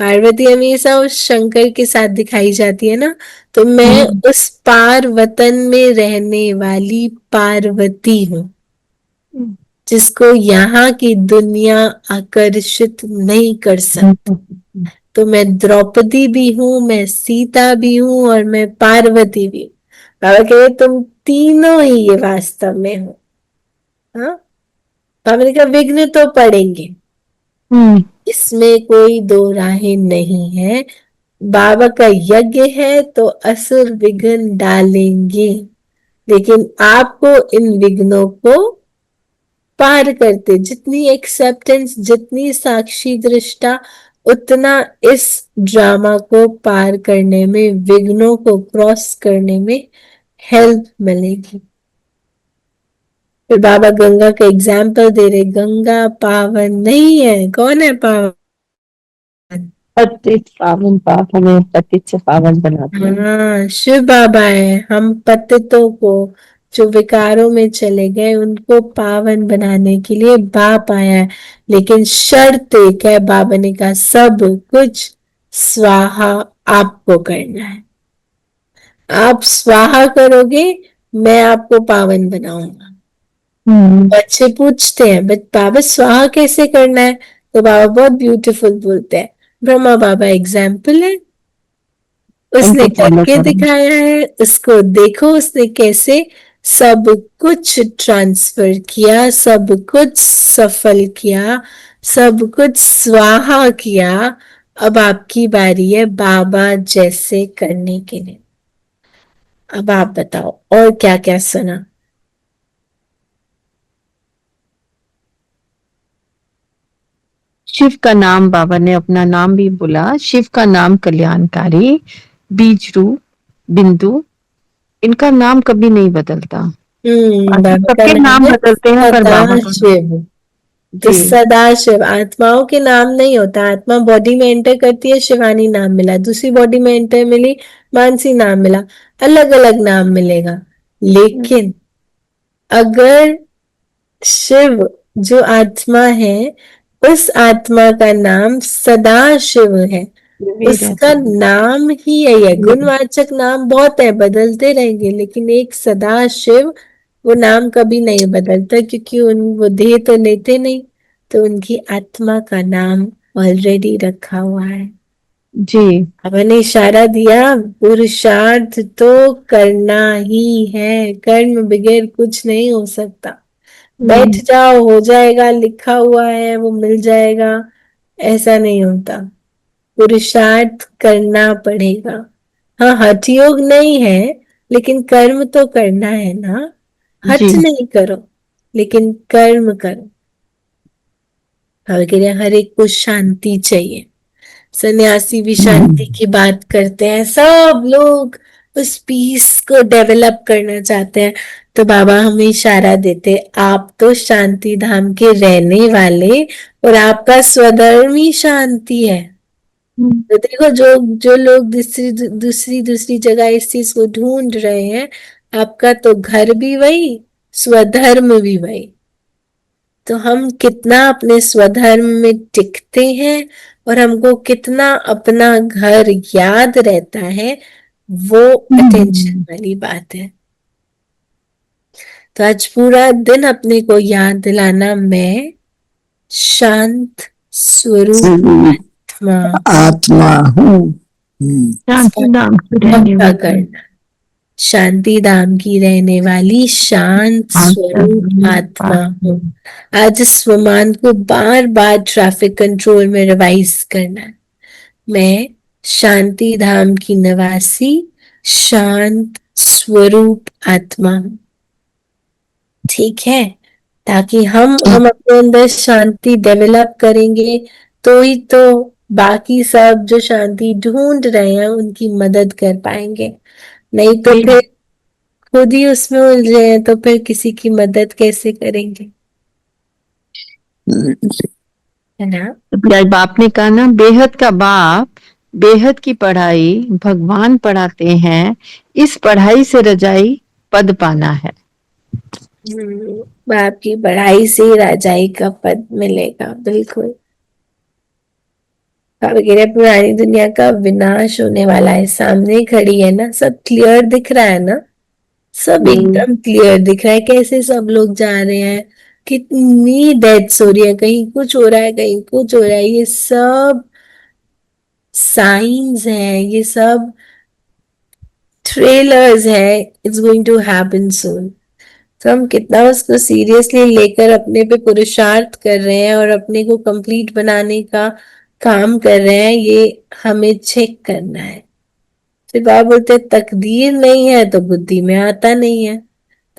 पार्वती हमेशा उस शंकर के साथ दिखाई जाती है ना, तो मैं उस पार वतन में रहने वाली पार्वती हूँ, जिसको यहाँ की दुनिया आकर्षित नहीं कर सकती। तो मैं द्रौपदी भी हूँ, मैं सीता भी हूँ, और मैं पार्वती भी हूँ। बाबा कह रहे तुम तीनों ही ये वास्तव में हो। हाँ, बाबा ने कहा विघ्न तो पड़ेंगे, इसमें कोई दो राहें नहीं है। बाबा का यज्ञ है तो असुर विघ्न डालेंगे, लेकिन आपको इन विघ्नों को पार करते, जितनी एक्सेप्टेंस, जितनी साक्षी दृष्टा, उतना इस ड्रामा को पार करने में, विघ्नों को क्रॉस करने में हेल्प मिलेगी। फिर बाबा गंगा का एग्जाम्पल दे रहे, गंगा पावन नहीं है, कौन है पावन? पतित पावन, पाप हमें पतित से पावन बनाते हैं। हाँ, शिव बाबा है। हम पतितों को, जो विकारों में चले गए, उनको पावन बनाने के लिए बाप आया है। लेकिन शर्त एक है, बाबा ने कहा सब कुछ स्वाहा आपको करना है। आप स्वाहा करोगे, मैं आपको पावन बनाऊंगा। बच्चे पूछते हैं बट बाबा स्वाहा कैसे करना है, तो बाबा बहुत ब्यूटीफुल बोलते हैं, ब्रह्मा बाबा एग्जाम्पल है, उसने उनको फॉलो करके करो। दिखाया है, उसको देखो उसने कैसे सब कुछ ट्रांसफर किया, सब कुछ सफल किया, सब कुछ स्वाहा किया। अब आपकी बारी है बाबा जैसे करने के लिए। अब आप बताओ और क्या क्या सुना? शिव का नाम, बाबा ने अपना नाम भी बोला, शिव का नाम कल्याणकारी, बीज रूप, बिंदु, इनका नाम कभी नहीं बदलता। बाकी बाबा का सबके नाम नाम है बदलते हैं पर बाबा का सदाशिव। तो जी सदाशिव आत्माओं के नाम नहीं होता, आत्मा बॉडी में एंटर करती है, शिवानी नाम मिला, दूसरी बॉडी में एंटर मिली, मानसी नाम मिला, अलग अलग नाम मिलेगा। लेकिन अगर शिव जो आत्मा है, उस आत्मा का नाम सदा शिव है, भी उसका रहते नाम ही यही है। गुणवाचक नाम बहुत है, बदलते रहेंगे, लेकिन एक सदा शिव, वो नाम कभी नहीं बदलता, क्योंकि वो देह तो लेते नहीं, तो उनकी आत्मा का नाम ऑलरेडी रखा हुआ है। जी। मैंने इशारा दिया, पुरुषार्थ तो करना ही है, कर्म बगैर कुछ नहीं हो सकता। बैठ जाओ हो जाएगा, लिखा हुआ है वो मिल जाएगा, ऐसा नहीं होता। पुरुषार्थ करना पड़ेगा। हाँ, हठ योग नहीं है, लेकिन कर्म तो करना है ना। जी हठ नहीं करो, लेकिन कर्म करो। हर एक को शांति चाहिए, सन्यासी भी शांति की बात करते हैं, सब लोग उस पीस को डेवलप करना चाहते हैं। तो बाबा हमें इशारा देते, आप तो शांति धाम के रहने वाले, और आपका स्वधर्म ही शांति है। तो देखो, जो जो लोग दूसरी दूसरी दूसरी जगह इस चीज को ढूंढ रहे हैं, आपका तो घर भी वही, स्वधर्म भी वही। तो हम कितना अपने स्वधर्म में टिकते हैं, और हमको कितना अपना घर याद रहता है, वो अटेंशन वाली बात है। तो आज पूरा दिन अपने को याद दिलाना, मैं शांत स्वरूप आत्मा आत्मा हूँ। शांति नाम की रहने पक्का वाली करना। शांति धाम की रहने वाली शांत स्वरूप आत्मा हूँ। आज इस स्वमान को बार बार ट्रैफिक कंट्रोल में रिवाइज करना है। मैं शांति धाम की निवासी शांत स्वरूप आत्मा हूँ। ठीक है, ताकि हम अपने अंदर शांति डेवलप करेंगे, तो ही तो बाकी सब जो शांति ढूंढ रहे हैं उनकी मदद कर पाएंगे। नहीं तो फिर खुद ही उसमें उलझे हैं तो फिर किसी की मदद कैसे करेंगे, है ना। जब आपने कहा ना, बेहद का बाप बेहद की पढ़ाई भगवान पढ़ाते हैं, इस पढ़ाई से रजाई पद पाना है। बाप की पढ़ाई से राजाई का पद मिलेगा, बिल्कुल। बाबा कह रहे हैं, पुरानी दुनिया का विनाश होने वाला है, सामने खड़ी है ना, सब क्लियर दिख रहा है ना, सब एकदम क्लियर दिख रहा है कैसे सब लोग जा रहे हैं, कितनी डेथ्स हो रही है, कहीं कुछ हो रहा है कहीं कुछ हो रहा है, ये सब साइंस है, ये सब ट्रेलर्स है, इट्स गोइंग टू हैपन सून। तो हम कितना उसको सीरियसली लेकर अपने पे पुरुषार्थ कर रहे हैं और अपने को कंप्लीट बनाने का काम कर रहे हैं, ये हमें चेक करना है। फिर बाबा बोलते हैं, तकदीर नहीं है तो बुद्धि में आता नहीं है,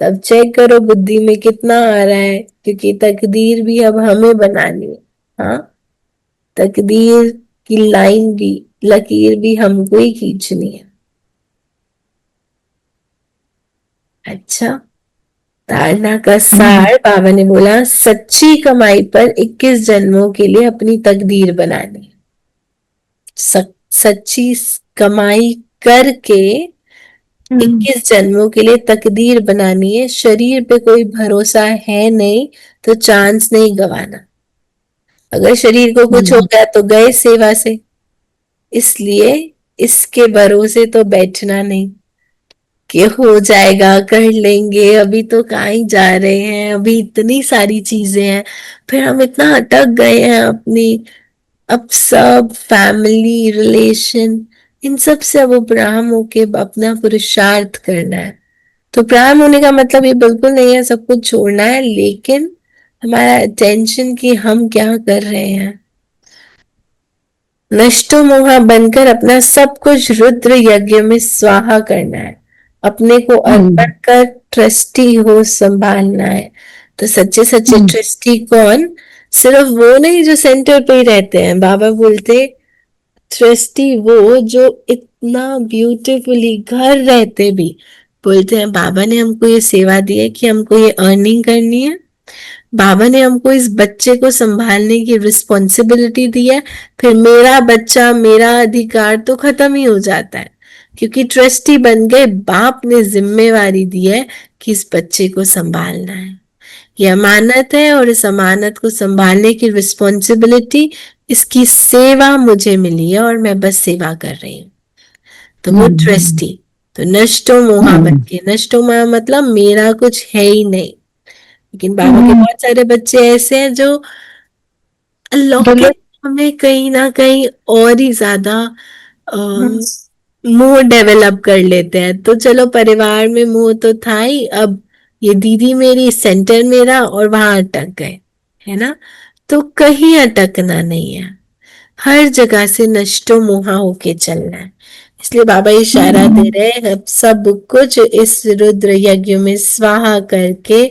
तब चेक करो बुद्धि में कितना आ रहा है, क्योंकि तकदीर भी अब हमें बनानी है। हाँ, तकदीर की लाइन भी, लकीर भी हमको ही खींचनी है। अच्छा, धारणा का सार बाबा ने बोला, सच्ची कमाई पर 21 जन्मों के लिए अपनी तकदीर बनानी। सच्ची कमाई करके 21 जन्मों के लिए तकदीर बनानी है। शरीर पे कोई भरोसा है नहीं तो चांस नहीं गवाना। अगर शरीर को कुछ हो गया तो गए सेवा से, इसलिए इसके भरोसे तो बैठना नहीं कि हो जाएगा, कर लेंगे, अभी तो कहाँ ही जा रहे हैं, अभी इतनी सारी चीजें हैं। फिर हम इतना अटक गए हैं अपनी, अब सब फैमिली रिलेशन इन सब से अब उपराम होके अपना पुरुषार्थ करना है। तो उपराम होने का मतलब ये बिल्कुल नहीं है सब कुछ छोड़ना है, लेकिन हमारा अटेंशन कि हम क्या कर रहे हैं। नष्टो मोहा बनकर अपना सब कुछ रुद्र यज्ञ में स्वाहा करना है, अपने को अर्पण कर ट्रस्टी हो संभालना है। तो सच्चे सच्चे ट्रस्टी कौन? सिर्फ वो नहीं जो सेंटर पे ही रहते हैं। बाबा बोलते ट्रस्टी वो जो इतना ब्यूटीफुली घर रहते भी बोलते हैं, बाबा ने हमको ये सेवा दी है कि हमको ये अर्निंग करनी है, बाबा ने हमको इस बच्चे को संभालने की रिस्पॉन्सिबिलिटी दी है, फिर मेरा बच्चा मेरा अधिकार तो खत्म ही हो जाता है, क्योंकि ट्रस्टी बन गए, बाप ने जिम्मेवारी दी है कि इस बच्चे को संभालना है, ये अमानत है, और इस अमानत को संभालने की रिस्पॉन्सिबिलिटी, इसकी सेवा मुझे मिली है और मैं बस सेवा कर रही हूँ। तो वो ट्रस्टी। तो नष्टो मोहा बन के, नष्टो मोहा मतलब मेरा कुछ है ही नहीं। लेकिन बाबा के बहुत सारे बच्चे ऐसे हैं जो अल्लाह के हमें कहीं ना कहीं और ही ज्यादा मोह डेवलप कर लेते हैं। तो चलो परिवार में मोह तो था ही, अब ये दीदी मेरी, सेंटर मेरा, और वहां अटक गए, है ना। तो कहीं अटकना नहीं है, हर जगह से नष्टो मोहा होके चलना है। इसलिए बाबा इशारा दे रहे हैं, अब सब कुछ इस रुद्र यज्ञ में स्वाहा करके,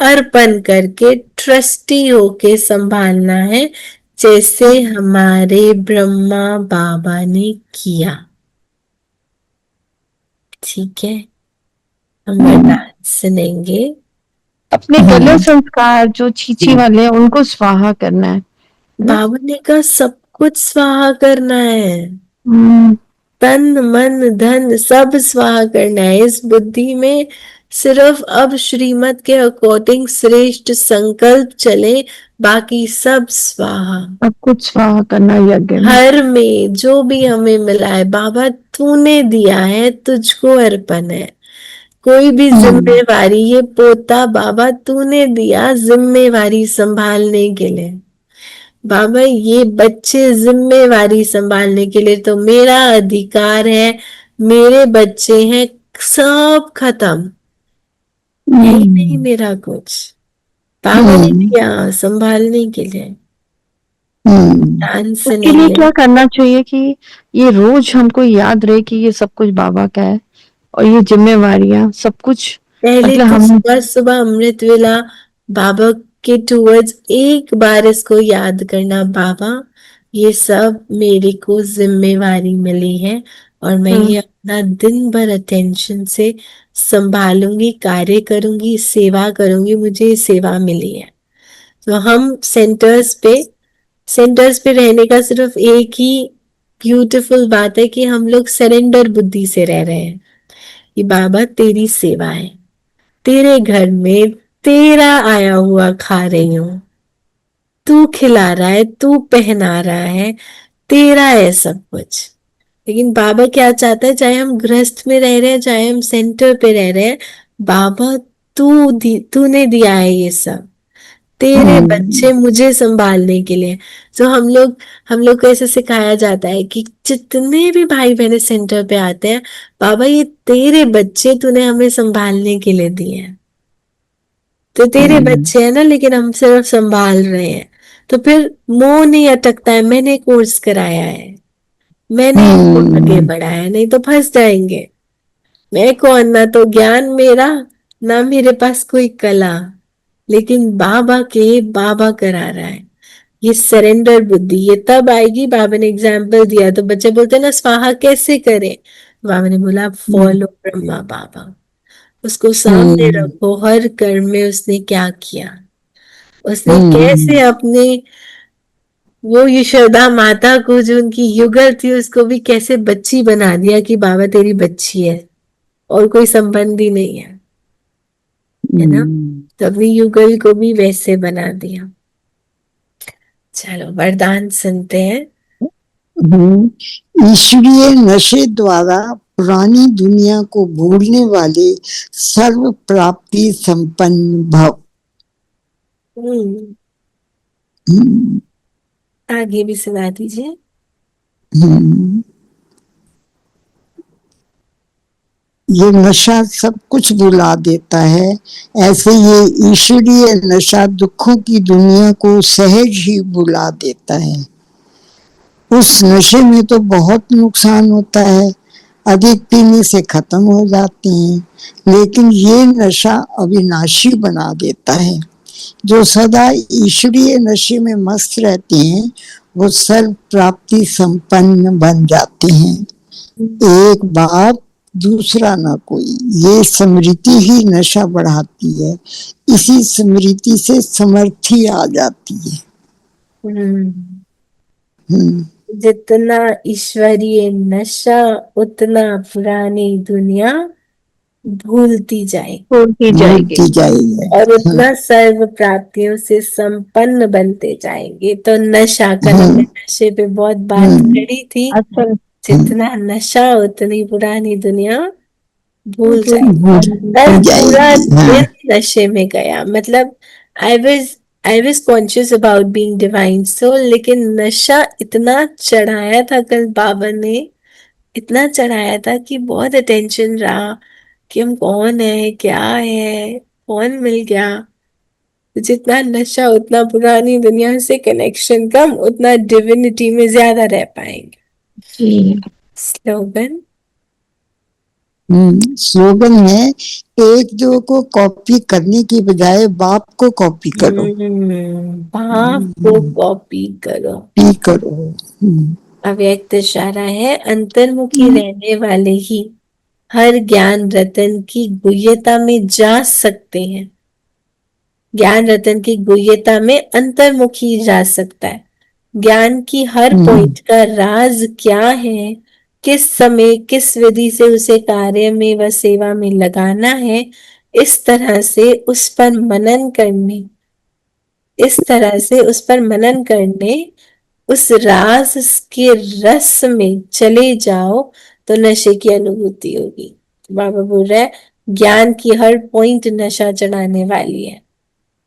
अर्पण करके, ट्रस्टी होके संभालना है, जैसे हमारे ब्रह्मा बाबा ने किया। ठीक है, हम वरदान सुनेंगे। अपने गलत संस्कार जो छीछी वाले हैं उनको स्वाहा करना है। बाबा ने कहा सब कुछ स्वाहा करना है, तन मन धन सब स्वाहा करना है। इस बुद्धि में सिर्फ अब श्रीमत के अकॉर्डिंग श्रेष्ठ संकल्प चले, बाकी सब स्वाहा। सब कुछ स्वाहा करना यज्ञ में। हर में जो भी हमें मिला है बाबा तूने दिया है, तुझको अर्पण है। कोई भी जिम्मेवारी, ये पोता बाबा तूने दिया जिम्मेवारी संभालने के लिए, बाबा ये बच्चे जिम्मेवारी संभालने के लिए, तो मेरा अधिकार है, मेरे बच्चे हैं, सब खत्म, यही नहीं मेरा कुछ, बाबा ने दिया संभालने के लिए। ध्यान से उसके लिए नहीं क्या करना चाहिए कि ये रोज हमको याद रहे कि ये सब कुछ बाबा का है और ये जिम्मेवारियां सब कुछ, पहले मतलब तो हम सुबह सुबह अमृत वेला बाबा के टूवर्ड्स एक बार इसको याद करना, बाबा ये सब मेरे को जिम्मेवारी मिली है और मैं ये अपना दिन भर अटेंशन से संभालूंगी, कार्य करूंगी, सेवा करूंगी, मुझे ये सेवा मिली है। तो हम सेंटर्स पे रहने का सिर्फ एक ही ब्यूटीफुल बात है कि हम लोग सरेंडर बुद्धि से रह रहे हैं कि बाबा तेरी सेवा है, तेरे घर में तेरा आया हुआ खा रही हूं, तू खिला रहा है, तू पहना रहा है, तेरा है सब कुछ। लेकिन बाबा क्या चाहता है, चाहे हम गृहस्थ में रह रहे हैं, चाहे हम सेंटर पे रह रहे हैं, बाबा तूने दिया है ये सब, तेरे बच्चे मुझे संभालने के लिए। तो हम लोग को ऐसे सिखाया जाता है कि जितने भी भाई बहन सेंटर पे आते हैं, बाबा ये तेरे बच्चे तूने हमें संभालने के लिए दिए हैं। तो तेरे बच्चे हैं ना, लेकिन हम सिर्फ संभाल रहे हैं। तो फिर मोह नहीं अटकता है, मैंने कोर्स कराया है, मैंने इनको आगे बढ़ाया है, नहीं तो फंस जाएंगे। मैं कौन, ना तो ज्ञान मेरा, ना मेरे पास कोई कला, लेकिन बाबा करा रहा है। ये सरेंडर बुद्धि ये तब आएगी, बाबा ने एग्जाम्पल दिया तो बच्चे बोलते हैं ना स्वाहा कैसे करें, बाबा ने बोला फॉलो ब्रह्मा बाबा, उसको सामने रखो, हर कर्म में उसने क्या किया, उसने कैसे अपने वो यशोदा माता को जो उनकी युगल थी उसको भी कैसे बच्ची बना दिया कि बाबा तेरी बच्ची है और कोई संबंध ही नहीं है ना। तो अपनी युगल को भी वैसे बना दिया। चलो वरदान सुनते हैं। ईश्वरीय नशे द्वारा पुरानी दुनिया को भूलने वाले सर्व प्राप्ति संपन्न भव। आगे भी सुना दीजिए। ये नशा सब कुछ भुला देता है, ऐसे ये ईश्वरीय नशा दुखों की दुनिया को सहज ही भुला देता है। उस नशे में तो बहुत नुकसान होता है, अधिक पीने से खत्म हो जाते हैं, लेकिन ये नशा अविनाशी बना देता है। जो सदा ईश्वरीय नशे में मस्त रहते हैं वो सर्व प्राप्ति संपन्न बन जाते हैं। एक बाप दूसरा ना कोई, ये स्मृति ही नशा बढ़ाती है, इसी स्मृति से समर्थी आ जाती है। जितना ईश्वरीय नशा उतना पुरानी दुनिया भूलती जाएगी और उतना सर्व प्राप्तियों से संपन्न बनते जाएंगे। तो नशा कल हमने नशे पे बहुत बात करी थी, जितना नशा उतनी पुरानी दुनिया भूल जाएगी। पूरा दिन नशे में गया, मतलब I was conscious about being divine soul, लेकिन नशा इतना चढ़ाया था कल बाबा ने, इतना चढ़ाया था कि बहुत अटेंशन रहा कि हम कौन है, क्या है, कौन मिल गया। जितना नशा उतना पुरानी दुनिया से कनेक्शन कम, उतना डिविनिटी में ज्यादा रह पाएंगे। स्लोगन स्लोगन है, एक दो को कॉपी करने की बजाय बाप को कॉपी करो। बाप को कॉपी करो। अव्यक्त इशारा है, अंतर्मुखी रहने वाले ही हर ज्ञान रतन की गुह्यता में जा सकते हैं। ज्ञान रतन की गुह्यता में अंतर्मुखी जा सकता है। ज्ञान की हर पॉइंट का राज क्या है, किस समय किस विधि से उसे कार्य में व सेवा में लगाना है, इस तरह से उस पर मनन करने उस राज के रस में चले जाओ तो नशे की अनुभूति होगी। बाबा बोल रहा है ज्ञान की हर पॉइंट नशा चढ़ाने वाली है।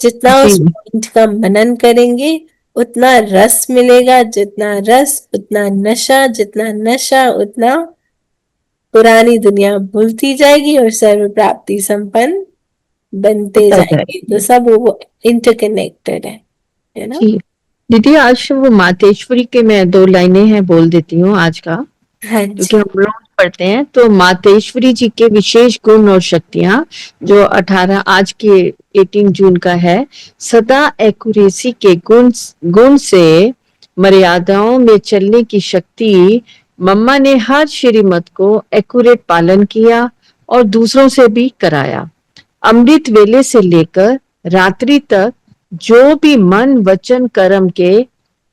जितना उस पॉइंट का मनन करेंगे उतना रस मिलेगा, जितना रस उतना नशा, जितना नशा उतना पुरानी दुनिया भूलती जाएगी और सर्व प्राप्ति संपन्न बनते जाएंगे। तो सब वो इंटरकनेक्टेड है ना। दीदी आज वो मातेश्वरी के मैं 2 लाइनें हैं बोल देती हूँ आज का, क्योंकि हम लोग पढ़ते हैं। तो मातेश्वरी जी के विशेष गुण और शक्तियां जो 18 आज के 18 जून का है, सदा एक्यूरेसी के गुण से मर्यादाओं में चलने की शक्ति। मम्मा ने हर श्रीमत को एक्यूरेट पालन किया और दूसरों से भी कराया। अमृत वेले से लेकर रात्रि तक जो भी मन वचन कर्म के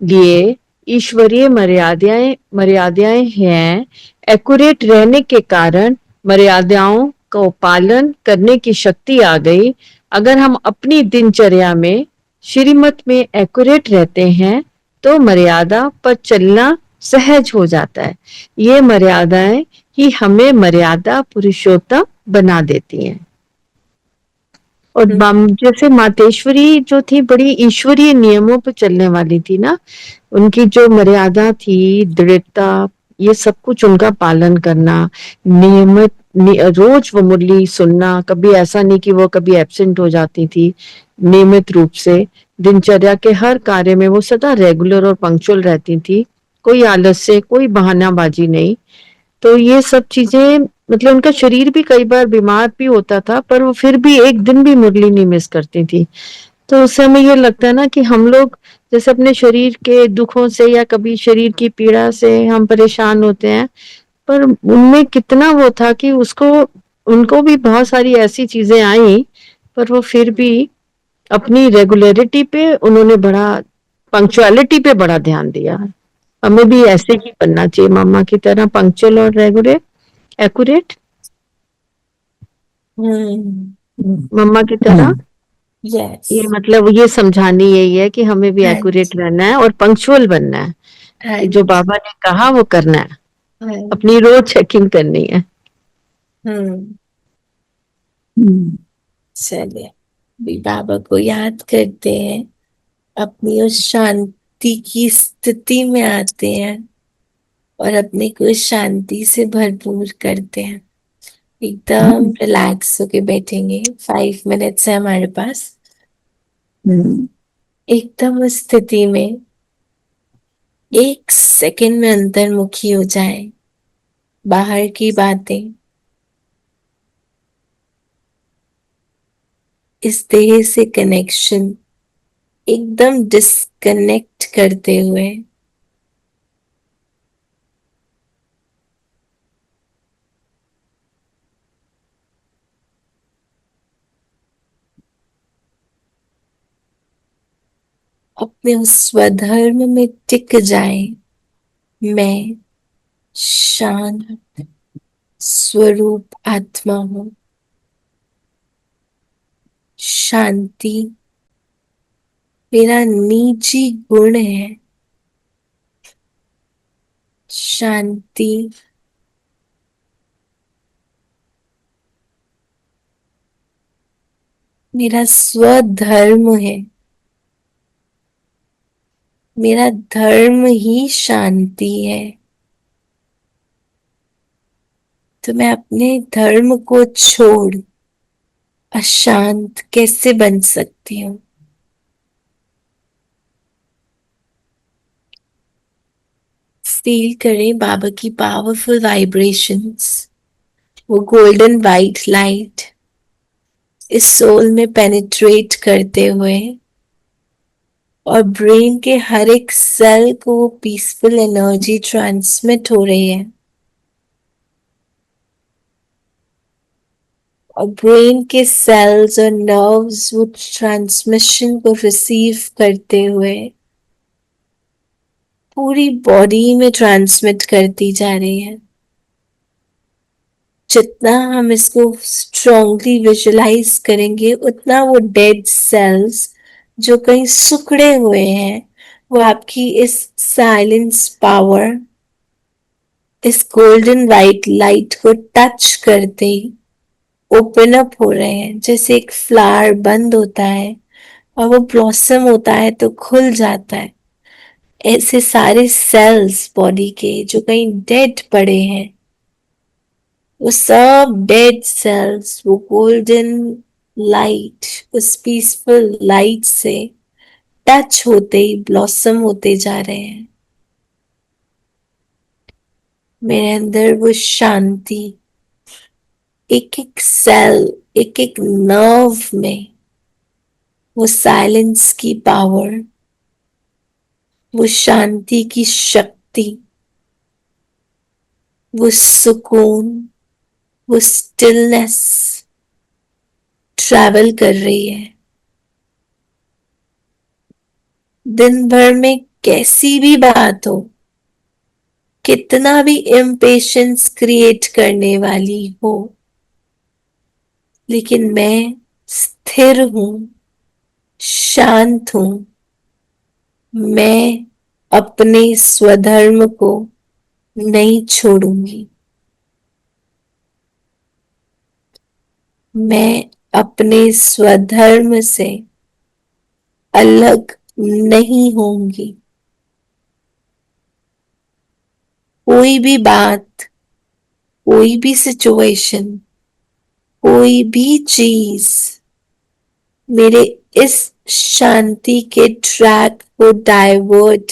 लिए ईश्वरीय मर्यादाएं हैं, एक्यूरेट रहने के कारण मर्यादाओं को पालन करने की शक्ति आ गई। अगर हम अपनी दिनचर्या में श्रीमत में एक्यूरेट रहते हैं तो मर्यादा पर चलना सहज हो जाता है। ये मर्यादाएं ही हमें मर्यादा पुरुषोत्तम बना देती हैं। और जैसे मातेश्वरी जो थी बड़ी ईश्वरीय नियमों पर चलने वाली थी ना, उनकी जो मर्यादा थी, दृढ़ता, ये सब कुछ उनका पालन करना, नियमित रोज वो मुरली सुनना, कभी ऐसा नहीं कि वो कभी एब्सेंट हो जाती थी। नियमित रूप से दिनचर्या के हर कार्य में वो सदा रेगुलर और पंक्चुअल रहती थी, कोई आलस्य, कोई बहानाबाजी नहीं। तो ये सब चीजें, मतलब उनका शरीर भी कई बार बीमार भी होता था, पर वो फिर भी एक दिन भी मुरली नहीं मिस करती थी। तो उससे हमें ये लगता है ना कि हम लोग जैसे अपने शरीर के दुखों से या कभी शरीर की पीड़ा से हम परेशान होते हैं, पर उनमें कितना वो था कि उनको भी बहुत सारी ऐसी चीजें आई, पर वो फिर भी अपनी रेगुलरिटी पे उन्होंने बड़ा, पंक्चुअलिटी पे बड़ा ध्यान दिया। हमें भी ऐसे ही बनना चाहिए, मम्मा की तरह पंक्चुअल और रेगुलर एक्यूरेट, मम्मा की तरह। यस, ये मतलब ये समझानी यही है कि हमें भी हाँ एक्यूरेट जी, रहना है और पंक्चुअल बनना है। हाँ कि जो जी, बाबा ने कहा वो करना है, हाँ, अपनी रोज चेकिंग करनी है। हम्म। हम्म, चलिए, अभी बाबा को याद करते हैं, अपनी उस शांति की स्थिति में आते हैं और अपने को शांति से भरपूर करते हैं। एकदम रिलैक्स होके बैठेंगे, 5 मिनट्स है हमारे पास। हम्म, एकदम उस स्थिति में 1 सेकंड में अंतर्मुखी हो जाए, बाहर की बातें, इस देह से कनेक्शन एकदम डिस्कनेक्ट करते हुए अपने उस स्वधर्म में टिक जाए। मैं शांत स्वरूप आत्मा हूँ। शांति मेरा निजी गुण है। शांति मेरा स्वधर्म है। मेरा धर्म ही शांति है। तो मैं अपने धर्म को छोड़ अशांत कैसे बन सकती हूँ? फील करें बाबा की पावरफुल वाइब्रेशंस, वो गोल्डन वाइट लाइट इस सोल में पेनिट्रेट करते हुए और ब्रेन के हर एक सेल को पीसफुल एनर्जी ट्रांसमिट हो रही है। और ब्रेन के सेल्स और नर्व्स वो ट्रांसमिशन को रिसीव करते हुए पूरी बॉडी में ट्रांसमिट करती जा रही है। जितना हम इसको स्ट्रांगली विजुलाइज करेंगे, उतना वो डेड सेल्स जो कहीं सिकुड़े हुए हैं, वो आपकी इस साइलेंस पावर, इस गोल्डन वाइट लाइट को टच करते ही ओपन अप हो रहे हैं। जैसे एक फ्लावर बंद होता है और वो ब्लॉसम होता है तो खुल जाता है, ऐसे सारे सेल्स बॉडी के जो कहीं डेड पड़े हैं, वो सब डेड सेल्स वो गोल्डन लाइट, उस पीसफुल लाइट से टच होते ही ब्लॉसम होते जा रहे हैं। मेरे अंदर वो शांति, एक एक सेल, एक एक नर्व में वो साइलेंस की पावर, वो शांति की शक्ति, वो सुकून, वो स्टिलनेस ट्रैवल कर रही है। दिन भर में कैसी भी बात हो, कितना भी इम्पेशंस क्रिएट करने वाली हो, लेकिन मैं स्थिर हूं, शांत हूं। मैं अपने स्वधर्म को नहीं छोड़ूंगी। मैं अपने स्वधर्म से अलग नहीं होंगी। कोई भी बात, कोई भी सिचुएशन, कोई भी चीज मेरे इस शांति के ट्रैक को डाइवर्ट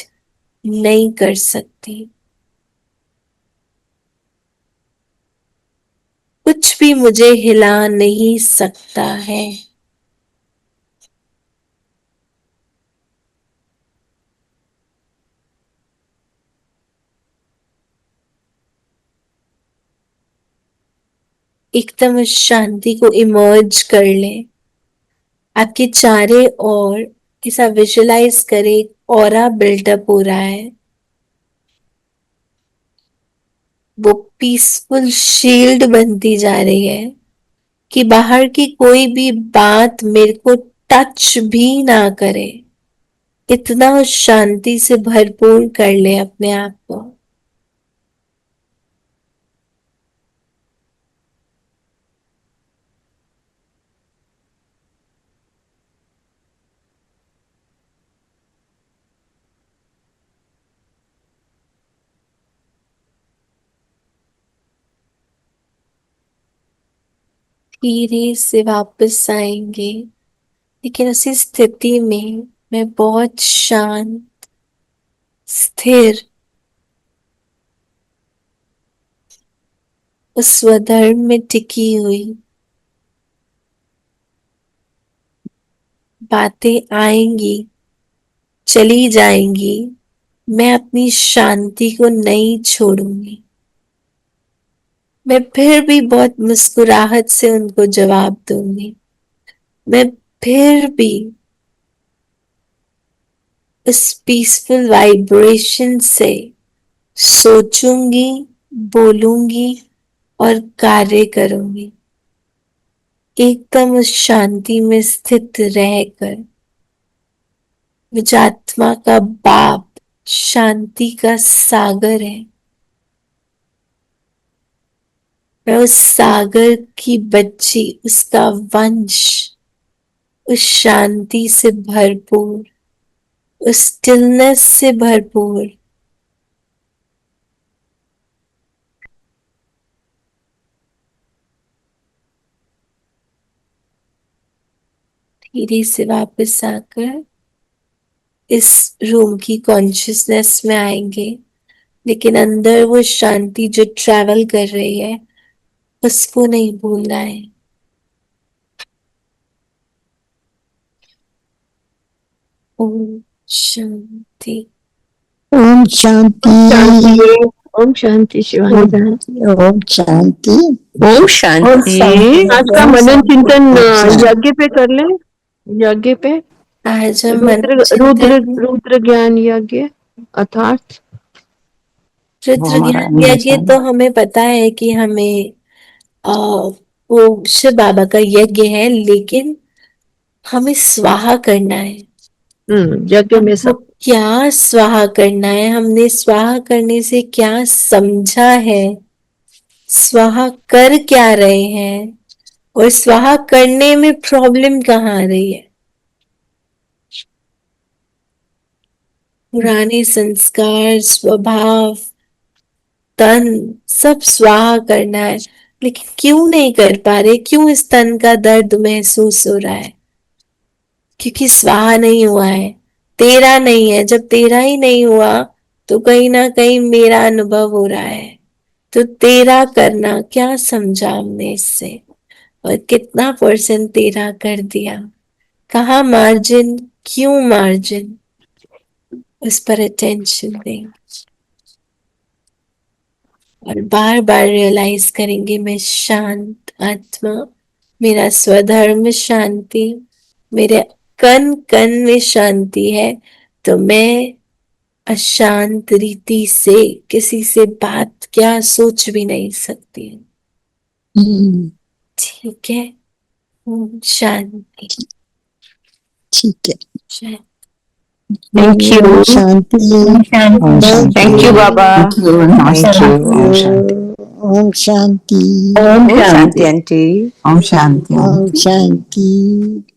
नहीं कर सकती। कुछ भी मुझे हिला नहीं सकता है। एकदम उस शांति को इमर्ज कर लें। आपके चारे ओर ऐसा विजुलाइज करें, ऑरा बिल्डअप हो रहा है। वो पीसफुल शील्ड बनती जा रही है कि बाहर की कोई भी बात मेरे को टच भी ना करे। इतना उस शांति से भरपूर कर ले अपने आप को। धीरे से वापस आएंगे, लेकिन उसी स्थिति में मैं बहुत शांत, स्थिर, उस स्वधर्म में टिकी हुई। बातें आएंगी, चली जाएंगी, मैं अपनी शांति को नहीं छोड़ूंगी। मैं फिर भी बहुत मुस्कुराहट से उनको जवाब दूंगी। मैं फिर भी उस पीसफुल वाइब्रेशन से सोचूंगी, बोलूंगी और कार्य करूंगी। एकदम उस शांति में स्थित रहकर। मुझे आत्मा का बाप शांति का सागर है। मैं उस सागर की बच्ची, उसका वंश, उस शांति से भरपूर, उस स्टिलनेस से भरपूर। धीरे से वापस आकर इस रूम की कॉन्शियसनेस में आएंगे, लेकिन अंदर वो शांति जो ट्रैवल कर रही है उसको नहीं भूलना है। ओम शांति। ओम शांति। ओम शांति शिवानी बहन। ओम शांति। ओम शांति। आज का मनन चिंतन यज्ञ पे कर ले। यज्ञ पे आज हम रुद्र रुद्र ज्ञान यज्ञ अर्थात रुद्र ज्ञान यज्ञ तो हमें पता है कि हमें वो शिव बाबा का यज्ञ है, लेकिन हमें स्वाहा करना है। यज्ञ में हमको सब क्या स्वाहा करना है, हमने स्वाहा करने से क्या समझा है, स्वाहा कर क्या रहे हैं, और स्वाहा करने में प्रॉब्लम कहाँ आ रही है। पुराने संस्कार, स्वभाव, तन सब स्वाहा करना है, लेकिन क्यों नहीं कर पा रहे? क्यों इस तन का दर्द महसूस हो रहा है? क्योंकि स्वाहा नहीं हुआ है, तेरा नहीं है। जब तेरा ही नहीं हुआ तो कहीं ना कहीं मेरा अनुभव हो रहा है। तो तेरा करना क्या समझा हमने इससे, और कितना परसेंट तेरा कर दिया? कहाँ मार्जिन, क्यों मार्जिन? उस पर अटेंशन देंगे और बार बार रियलाइज करेंगे मैं शांत आत्मा, मेरा स्वधर्म शांति, मेरे कण कण में शांति है, तो मैं अशांत रीति से किसी से बात क्या सोच भी नहीं सकती। ठीक है, शांति। ठीक है। शांति। Thank you. Om Shanti. Thank you, Baba. Thank you. Namaste. Om Shanti. Om Shanti. Om Shanti, Aunty. Om Shanti. Om Shanti.